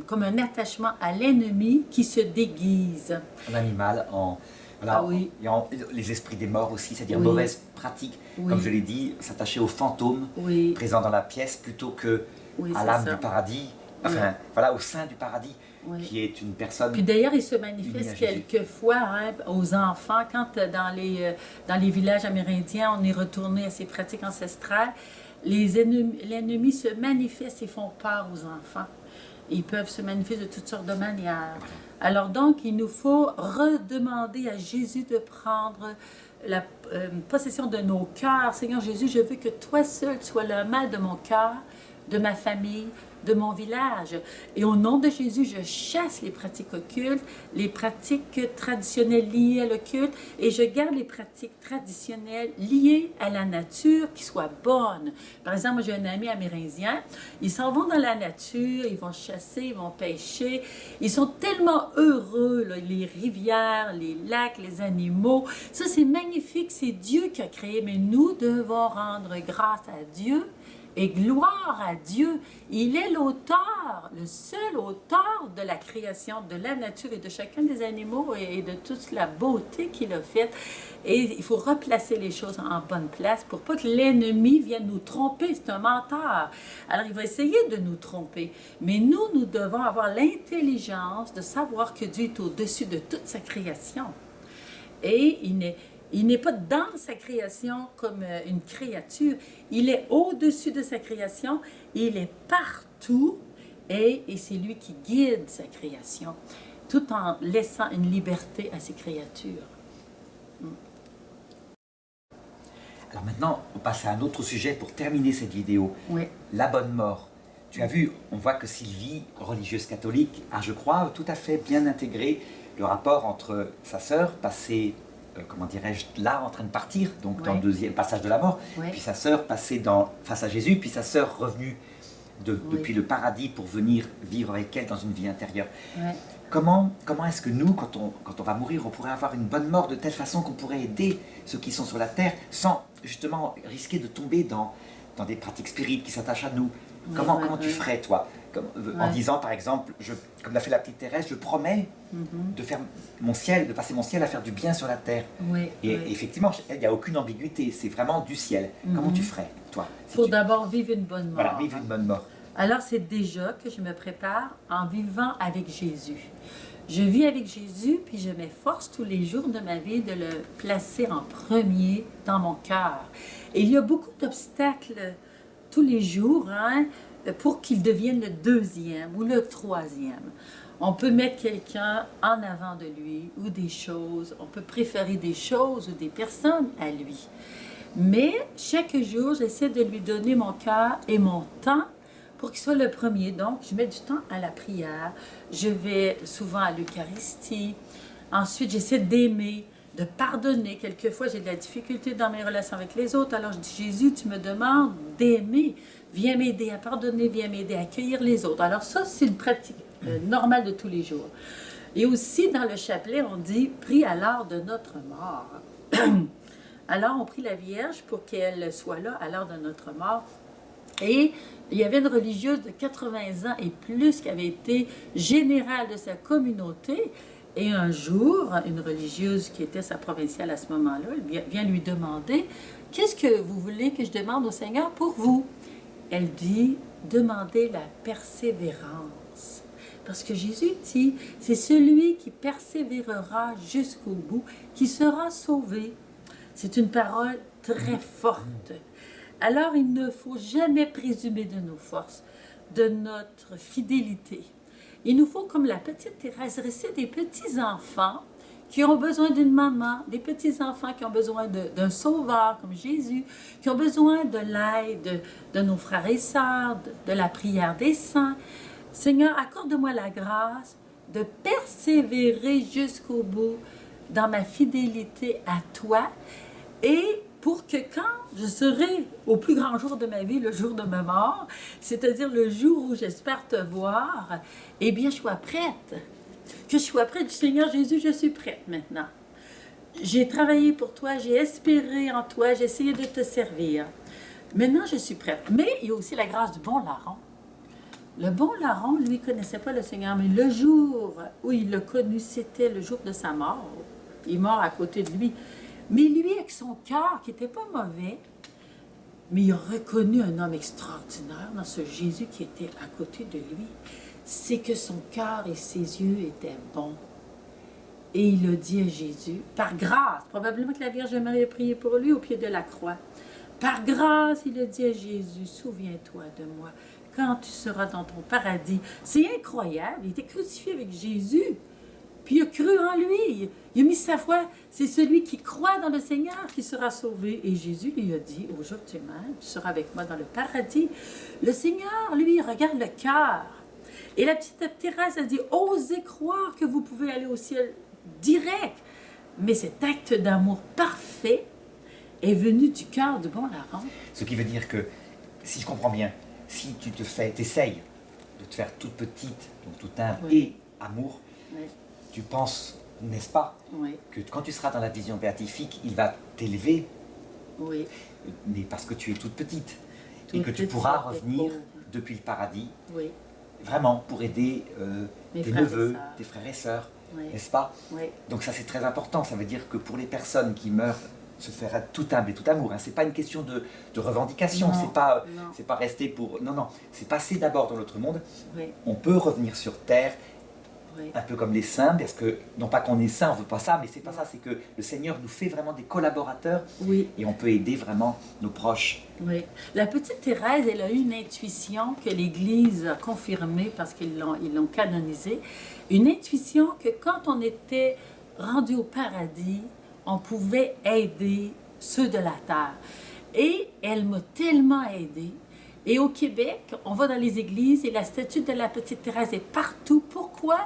comme un attachement à l'ennemi qui se déguise. Un animal Voilà, Ah oui. les esprits des morts aussi, c'est-à-dire Oui. mauvaises pratiques, Oui. comme je l'ai dit, s'attacher aux fantômes Oui, présents dans la pièce plutôt que oui, à c'est l'âme ça. du paradis, enfin voilà, au sein du paradis, Oui. qui est une personne. Puis d'ailleurs, il se Unis à manifeste Jésus. quelquefois aux enfants, quand dans les villages amérindiens, on est retourné à ces pratiques ancestrales, l'ennemi se manifeste et font peur aux enfants. Ils peuvent se manifester de toutes sortes de manières. Alors donc, il nous faut redemander à Jésus de prendre la possession de nos cœurs. Seigneur Jésus, je veux que toi seul sois le mal de mon cœur, de ma famille, de mon village. Et au nom de Jésus, je chasse les pratiques occultes, les pratiques traditionnelles liées à l'occulte, et je garde les pratiques traditionnelles liées à la nature qui soient bonnes. Par exemple, moi, j'ai un ami amérindien, ils s'en vont dans la nature, ils vont chasser, ils vont pêcher, ils sont tellement heureux, là, les rivières, les lacs, les animaux. Ça, c'est magnifique, c'est Dieu qui a créé, mais nous devons rendre grâce à Dieu et gloire à Dieu. Il est l'auteur, le seul auteur de la création, de la nature et de chacun des animaux et de toute la beauté qu'il a faite. Et il faut replacer les choses en bonne place pour pas que l'ennemi vienne nous tromper. C'est un menteur. Alors, il va essayer de nous tromper. Mais nous devons avoir l'intelligence de savoir que Dieu est au-dessus de toute sa création. Et il n'est pas dans sa création comme une créature. Il est au-dessus de sa création. Il est partout et c'est lui qui guide sa création, tout en laissant une liberté à ses créatures. Alors maintenant, on passe à un autre sujet pour terminer cette vidéo. Oui. La bonne mort. Tu as vu, on voit que Sylvie, religieuse catholique, a, je crois, tout à fait bien intégré le rapport entre sa sœur, passée, comment dirais-je, là, en train de partir, donc dans le deuxième passage de la mort, puis sa sœur passée face à Jésus, puis sa sœur revenue depuis le paradis pour venir vivre avec elle dans une vie intérieure. Ouais. Comment est-ce que nous, quand on va mourir, on pourrait avoir une bonne mort de telle façon qu'on pourrait aider ceux qui sont sur la terre sans justement risquer de tomber dans des pratiques spirites qui s'attachent à nous? Comment tu ferais, toi? En disant, par exemple, comme l'a fait la petite Thérèse, je promets de faire de passer mon ciel à faire du bien sur la terre. Et effectivement, il n'y a aucune ambiguïté, c'est vraiment du ciel. Comment tu ferais, toi? Pour d'abord vivre une bonne mort. Voilà, vivre une bonne mort. Alors, c'est déjà que je me prépare en vivant avec Jésus. Je vis avec Jésus, puis je m'efforce tous les jours de ma vie de le placer en premier dans mon cœur. Et il y a beaucoup d'obstacles tous les jours, pour qu'il devienne le deuxième ou le troisième. On peut mettre quelqu'un en avant de lui ou des choses. On peut préférer des choses ou des personnes à lui. Mais chaque jour, j'essaie de lui donner mon cœur et mon temps pour qu'il soit le premier. Donc, je mets du temps à la prière. Je vais souvent à l'Eucharistie. Ensuite, j'essaie d'aimer, de pardonner. Quelquefois, j'ai de la difficulté dans mes relations avec les autres. Alors, je dis, Jésus, tu me demandes d'aimer. Viens m'aider à pardonner, viens m'aider à accueillir les autres. Alors ça, c'est une pratique normale de tous les jours. Et aussi, dans le chapelet, on dit « Prie à l'heure de notre mort ». Alors, on prie la Vierge pour qu'elle soit là à l'heure de notre mort. Et il y avait une religieuse de 80 ans et plus qui avait été générale de sa communauté. Et un jour, une religieuse qui était sa provinciale à ce moment-là, elle vient lui demander « Qu'est-ce que vous voulez que je demande au Seigneur pour vous ?» Elle dit « Demandez la persévérance. » Parce que Jésus dit « C'est celui qui persévérera jusqu'au bout qui sera sauvé. » C'est une parole très forte. Alors, il ne faut jamais présumer de nos forces, de notre fidélité. Il nous faut, comme la petite Thérèse, rester des petits-enfants qui ont besoin d'une maman, des petits-enfants qui ont besoin d'un sauveur comme Jésus, qui ont besoin de l'aide de nos frères et sœurs, de la prière des saints. Seigneur, accorde-moi la grâce de persévérer jusqu'au bout dans ma fidélité à toi et pour que quand je serai au plus grand jour de ma vie, le jour de ma mort, c'est-à-dire le jour où j'espère te voir, eh bien, je sois prête. Que je sois prête. Seigneur Jésus, je suis prête maintenant. J'ai travaillé pour toi, j'ai espéré en toi, j'ai essayé de te servir. Maintenant, je suis prête. Mais il y a aussi la grâce du bon larron. Le bon larron, lui, ne connaissait pas le Seigneur, mais le jour où il l'a connu, c'était le jour de sa mort. est mort à côté de lui. Mais lui, avec son cœur, qui n'était pas mauvais, mais il a reconnu un homme extraordinaire dans ce Jésus qui était à côté de lui. C'est que son cœur et ses yeux étaient bons. Et il a dit à Jésus, par grâce, probablement que la Vierge Marie a prié pour lui au pied de la croix. Par grâce, il a dit à Jésus, souviens-toi de moi quand tu seras dans ton paradis. C'est incroyable, il était crucifié avec Jésus. Puis il a cru en lui, il a mis sa foi. C'est celui qui croit dans le Seigneur qui sera sauvé. Et Jésus lui a dit, aujourd'hui même, tu seras avec moi dans le paradis. Le Seigneur, lui, regarde le cœur. Et la petite Thérèse a dit, osez croire que vous pouvez aller au ciel direct. Mais cet acte d'amour parfait est venu du cœur du bon larron. Ce qui veut dire que, si je comprends bien, si tu t'essayes de te faire toute petite, donc tout humble Oui. et amour, Oui, tu penses, n'est-ce pas, oui, que quand tu seras dans la vision béatifique, il va t'élever, oui. mais parce que tu es toute petite, et Toute que tu petite pourras et revenir pauvre. depuis le paradis, Oui, vraiment pour aider Mes tes frères et neveux, sœurs. tes frères et sœurs, oui, n'est-ce pas? oui. Donc ça c'est très important, ça veut dire que pour les personnes qui meurent, se faire tout humble et tout amour, hein, c'est pas une question de revendication, Non, non. c'est pas rester pour... Non, c'est passer d'abord dans l'autre monde, Oui, on peut revenir sur terre, oui. un peu comme les saints, parce que, non pas qu'on est saints, on veut pas ça, mais c'est pas Non. ça, c'est que le Seigneur nous fait vraiment des collaborateurs, Oui, et on peut aider vraiment nos proches. oui. La petite Thérèse, elle a eu une intuition que l'Église a confirmée parce qu'ils l'ont canonisée. Une intuition que quand on était rendu au paradis, on pouvait aider ceux de la terre. Et elle m'a tellement aidée. Et au Québec, on va dans les églises et la statue de la petite Thérèse est partout. Pourquoi?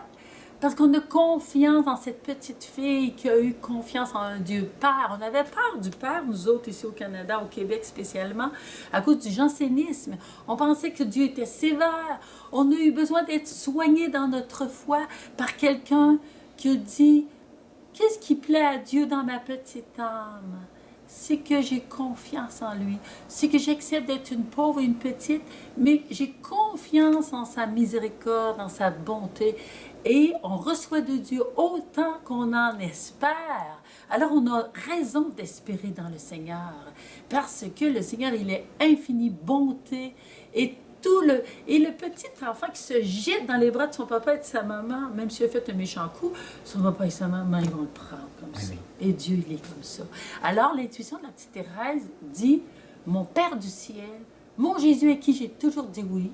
Parce qu'on a confiance en cette petite fille qui a eu confiance en un Dieu Père. On avait peur du Père, nous autres, ici au Canada, au Québec spécialement, à cause du jansénisme. On pensait que Dieu était sévère. On a eu besoin d'être soignés dans notre foi par quelqu'un qui a dit « Qu'est-ce qui plaît à Dieu dans ma petite âme? C'est que j'ai confiance en lui. C'est que j'accepte d'être une pauvre et une petite, mais j'ai confiance en sa miséricorde, en sa bonté. Et on reçoit de Dieu autant qu'on en espère. Alors on a raison d'espérer dans le Seigneur, parce que le Seigneur, il est infini bonté et le petit enfant qui se jette dans les bras de son papa et de sa maman, même s'il a fait un méchant coup, son papa et sa maman, ils vont le prendre comme ça. Oui. Et Dieu, il est comme ça. Alors, l'intuition de la petite Thérèse dit, mon Père du ciel, mon Jésus à qui j'ai toujours dit oui,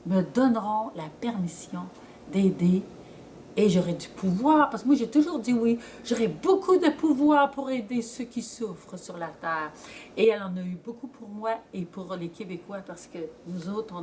me donneront la permission d'aider. Et j'aurai du pouvoir, parce que moi j'ai toujours dit oui, j'aurai beaucoup de pouvoir pour aider ceux qui souffrent sur la terre. Et elle en a eu beaucoup pour moi et pour les Québécois, parce que nous autres,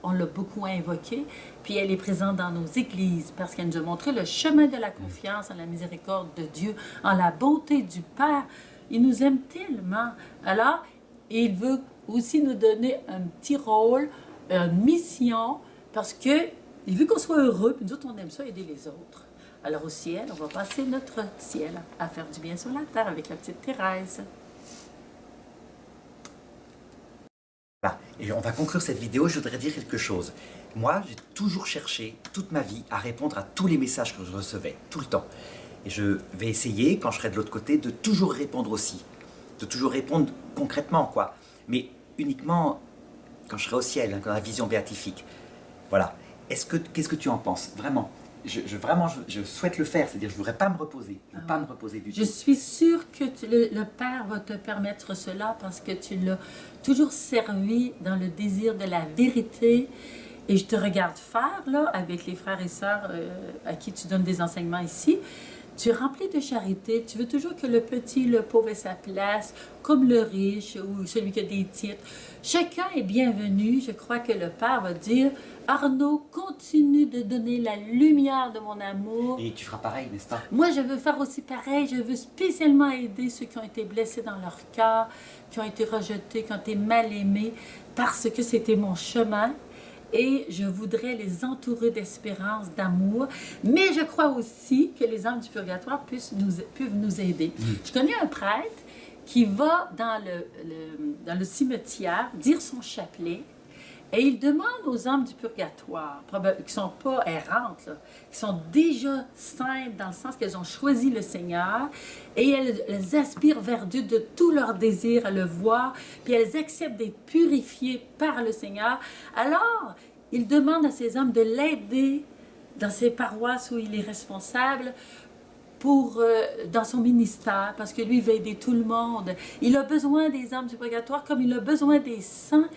on l'a beaucoup invoquée. Puis elle est présente dans nos églises, parce qu'elle nous a montré le chemin de la confiance en la miséricorde de Dieu, en la bonté du Père. Il nous aime tellement. Alors, il veut aussi nous donner un petit rôle, une mission, parce que il veut qu'on soit heureux, puis nous autres, on aime ça, aider les autres. Alors au ciel, on va passer notre ciel à faire du bien sur la terre avec la petite Thérèse. Voilà. Et on va conclure cette vidéo, je voudrais dire quelque chose. Moi, j'ai toujours cherché, toute ma vie, à répondre à tous les messages que je recevais, tout le temps. Et je vais essayer, quand je serai de l'autre côté, de toujours répondre aussi. De toujours répondre concrètement, quoi. Mais uniquement quand je serai au ciel, hein, dans la vision béatifique. Voilà. Qu'est-ce que tu en penses? Vraiment, je souhaite le faire, c'est-à-dire je ne voudrais pas me reposer, je ne veux pas me reposer du tout. Je suis sûre que le Père va te permettre cela parce que tu l'as toujours servi dans le désir de la vérité. Et je te regarde faire, là, avec les frères et sœurs à qui tu donnes des enseignements ici. Tu es rempli de charité, tu veux toujours que le petit, le pauvre ait sa place, comme le riche ou celui qui a des titres. Chacun est bienvenu. Je crois que le Père va dire, Arnaud, continue de donner la lumière de mon amour. Et tu feras pareil, n'est-ce pas? Moi, je veux faire aussi pareil. Je veux spécialement aider ceux qui ont été blessés dans leur cœur, qui ont été rejetés, qui ont été mal aimés, parce que c'était mon chemin. Et je voudrais les entourer d'espérance, d'amour. Mais je crois aussi que les âmes du purgatoire peuvent nous aider. Je connais un prêtre qui va dans le cimetière dire son chapelet Et il demande aux âmes du purgatoire, qui ne sont pas errantes, là, qui sont déjà saintes dans le sens qu'elles ont choisi le Seigneur, et elles aspirent vers Dieu de tout leur désir à le voir, puis elles acceptent d'être purifiées par le Seigneur. Alors, il demande à ces âmes de l'aider dans ses paroisses où il est responsable, dans son ministère, parce que lui, il veut aider tout le monde. Il a besoin des âmes du purgatoire comme il a besoin des saints.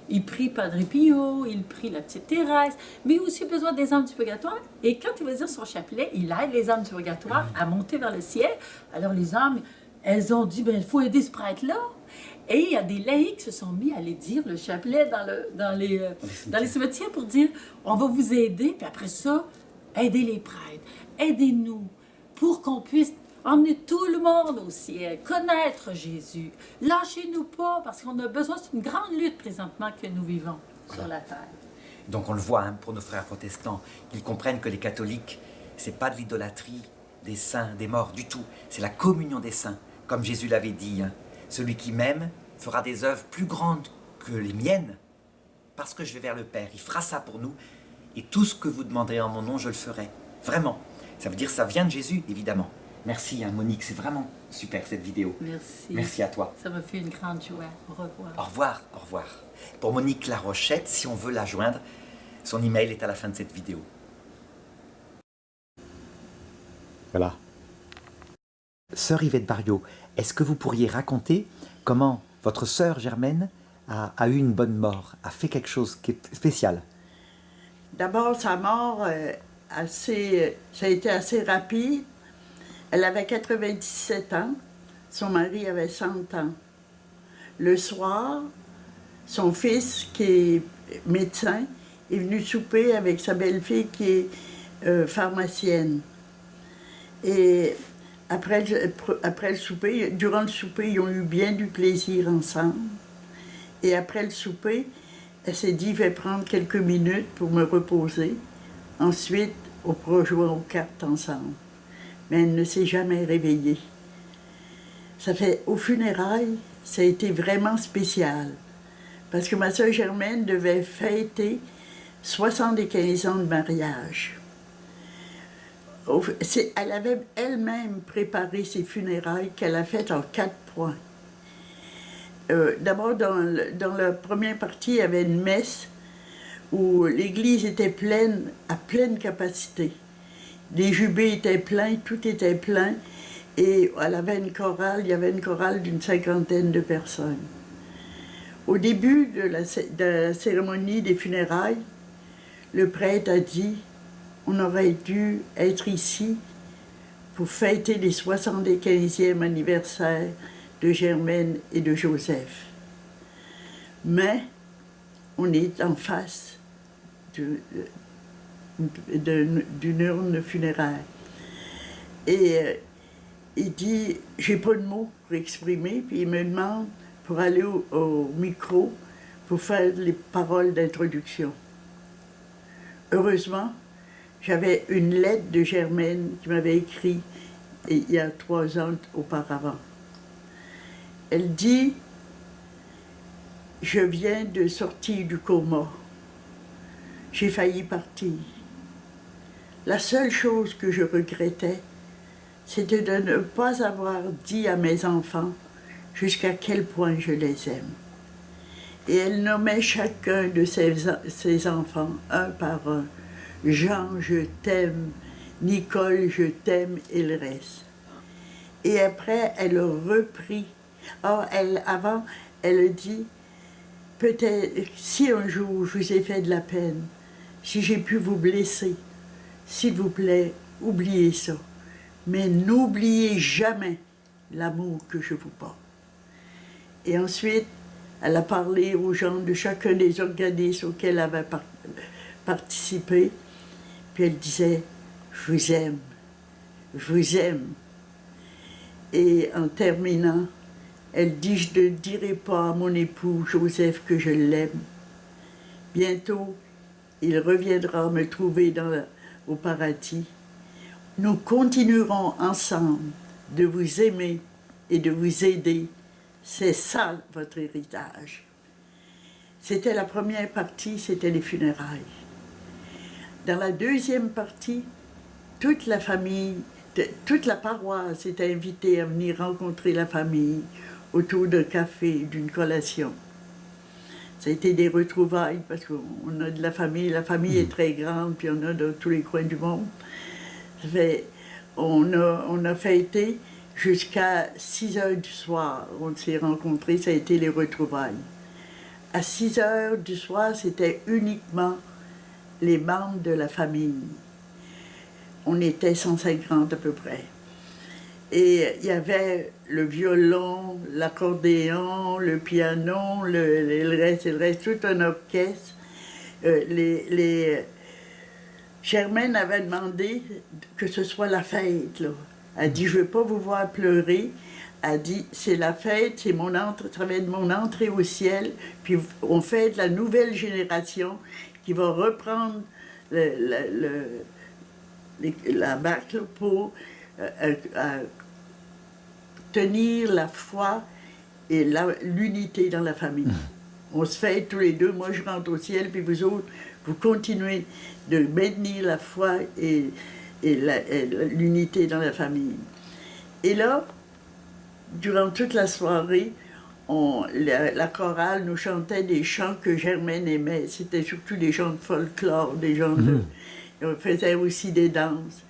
Il prie Padre Pio, il prie la petite Thérèse, mais il a aussi besoin des âmes du purgatoire. Et quand il va dire son chapelet, il aide les âmes du purgatoire à monter vers le ciel. Alors les âmes, elles ont dit, il faut aider ce prêtre-là. Et il y a des laïcs qui se sont mis à aller dire le chapelet dans les cimetières pour dire, on va vous aider, puis après ça, aidez les prêtres, aidez-nous, pour qu'on puisse emmener tout le monde au ciel, connaître Jésus. Lâchez-nous pas, parce qu'on a besoin, c'est une grande lutte présentement que nous vivons sur la terre. Donc on le voit pour nos frères protestants, qu'ils comprennent que les catholiques, c'est pas de l'idolâtrie des saints, des morts du tout, c'est la communion des saints, comme Jésus l'avait dit. Celui qui m'aime fera des œuvres plus grandes que les miennes, parce que je vais vers le Père. Il fera ça pour nous, et tout ce que vous demanderez en mon nom, je le ferai. Vraiment. Ça veut dire que ça vient de Jésus, évidemment. Merci Monique, c'est vraiment super cette vidéo. Merci. Merci à toi. Ça m'a fait une grande joie. Au revoir. Au revoir, au revoir. Pour Monique Larochette, si on veut la joindre, son email est à la fin de cette vidéo. Voilà. Sœur Yvette Barriot, est-ce que vous pourriez raconter comment votre sœur Germaine a eu une bonne mort, a fait quelque chose qui est spécial? D'abord, sa mort, ça a été assez rapide. Elle avait 97 ans, son mari avait 100 ans. Le soir, son fils, qui est médecin, est venu souper avec sa belle-fille qui est pharmacienne. Et après le souper, durant le souper, ils ont eu bien du plaisir ensemble. Et après le souper, elle s'est dit, je vais prendre quelques minutes pour me reposer. Ensuite, on pourra jouer aux cartes ensemble. Mais elle ne s'est jamais réveillée. Aux funérailles, ça a été vraiment spécial. Parce que ma sœur Germaine devait fêter 75 ans de mariage. Elle avait elle-même préparé ses funérailles qu'elle a faites en 4 points. D'abord, dans la première partie, il y avait une messe où l'église était pleine, à pleine capacité. Les jubés étaient pleins, tout était plein, et elle avait une chorale, il y avait une chorale d'une 50aine de personnes. Au début de la cérémonie des funérailles, le prêtre a dit on aurait dû être ici pour fêter les 75e anniversaire de Germaine et de Joseph. Mais on est en face d'une urne funéraire. Et il dit, j'ai pas de mots pour exprimer, puis il me demande pour aller au micro pour faire les paroles d'introduction. Heureusement, j'avais une lettre de Germaine qui m'avait écrit il y a 3 ans auparavant. Elle dit, je viens de sortir du coma. J'ai failli partir. La seule chose que je regrettais, c'était de ne pas avoir dit à mes enfants jusqu'à quel point je les aime. Et elle nommait chacun de ses enfants, un par un. Jean, je t'aime. Nicole, je t'aime, et le reste. Et après, elle a repris. Avant, elle a dit, peut-être, si un jour je vous ai fait de la peine, si j'ai pu vous blesser, s'il vous plaît, oubliez ça. Mais n'oubliez jamais l'amour que je vous porte. Et ensuite, elle a parlé aux gens de chacun des organismes auxquels elle avait participé. Puis elle disait, je vous aime, je vous aime. Et en terminant, elle dit, je ne dirai pas à mon époux Joseph que je l'aime. Bientôt, il reviendra me trouver au paradis. Nous continuerons ensemble de vous aimer et de vous aider. C'est ça votre héritage. C'était la première partie, c'était les funérailles. Dans la deuxième partie, toute la famille, toute la paroisse était invitée à venir rencontrer la famille autour d'un café, d'une collation. Ça a été des retrouvailles parce qu'on a de la famille est très grande, puis on a de tous les coins du monde. On a fêté jusqu'à 6 heures du soir. On s'est rencontrés, ça a été les retrouvailles. À 6 heures du soir, c'était uniquement les membres de la famille. On était 150 à peu près. Et il y avait le violon, l'accordéon, le piano, le reste, tout un orchestre. Germaine avait demandé que ce soit la fête, là. Elle dit, je ne veux pas vous voir pleurer. Elle dit, c'est la fête, ça va être mon entrée au ciel. Puis on fête la nouvelle génération qui va reprendre la barque pour tenir la foi et l'unité dans la famille. On se fête tous les deux. Moi, je rentre au ciel, puis vous autres, vous continuez de maintenir la foi et l'unité dans la famille. Et là, durant toute la soirée, la chorale nous chantait des chants que Germaine aimait. C'était surtout des chants de folklore, des chants de... On faisait aussi des danses.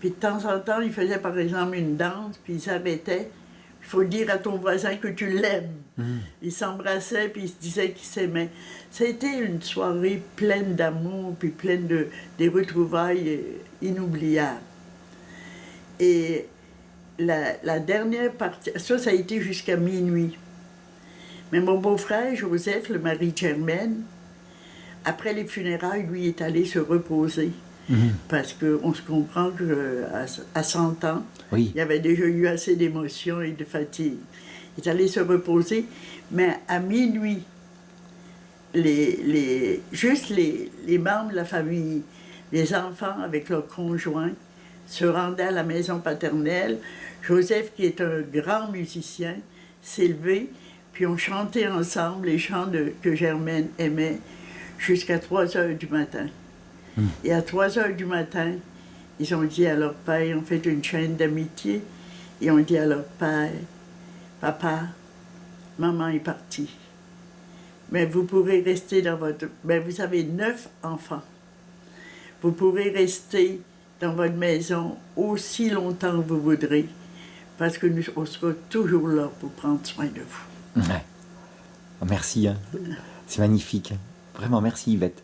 Puis de temps en temps, il faisait par exemple une danse, puis il s'arrêtait. Il faut dire à ton voisin que tu l'aimes. Ils s'embrassaient, puis ils se disaient qu'ils s'aimaient. Ça a été une soirée pleine d'amour, puis pleine des retrouvailles inoubliables. Et la dernière partie, ça a été jusqu'à minuit. Mais mon beau-frère, Joseph, le mari de Germaine, après les funérailles, lui est allé se reposer. Parce qu'on se comprend qu'à 100 ans, il y avait déjà eu assez d'émotions et de fatigue. Il est allé se reposer, mais à minuit, juste les membres de la famille, les enfants avec leurs conjoints, se rendaient à la maison paternelle. Joseph, qui est un grand musicien, s'est levé, puis on chantait ensemble les chants que Germaine aimait jusqu'à 3 heures du matin. Et à 3 heures du matin, ils ont dit à leur père, ils ont fait une chaîne d'amitié, et ont dit à leur père, papa, maman est partie. Mais vous pourrez rester dans votre... Mais vous avez 9 enfants. Vous pourrez rester dans votre maison aussi longtemps que vous voudrez, parce que on sera toujours là pour prendre soin de vous. Ouais. Merci, hein. C'est magnifique. Vraiment, merci Yvette.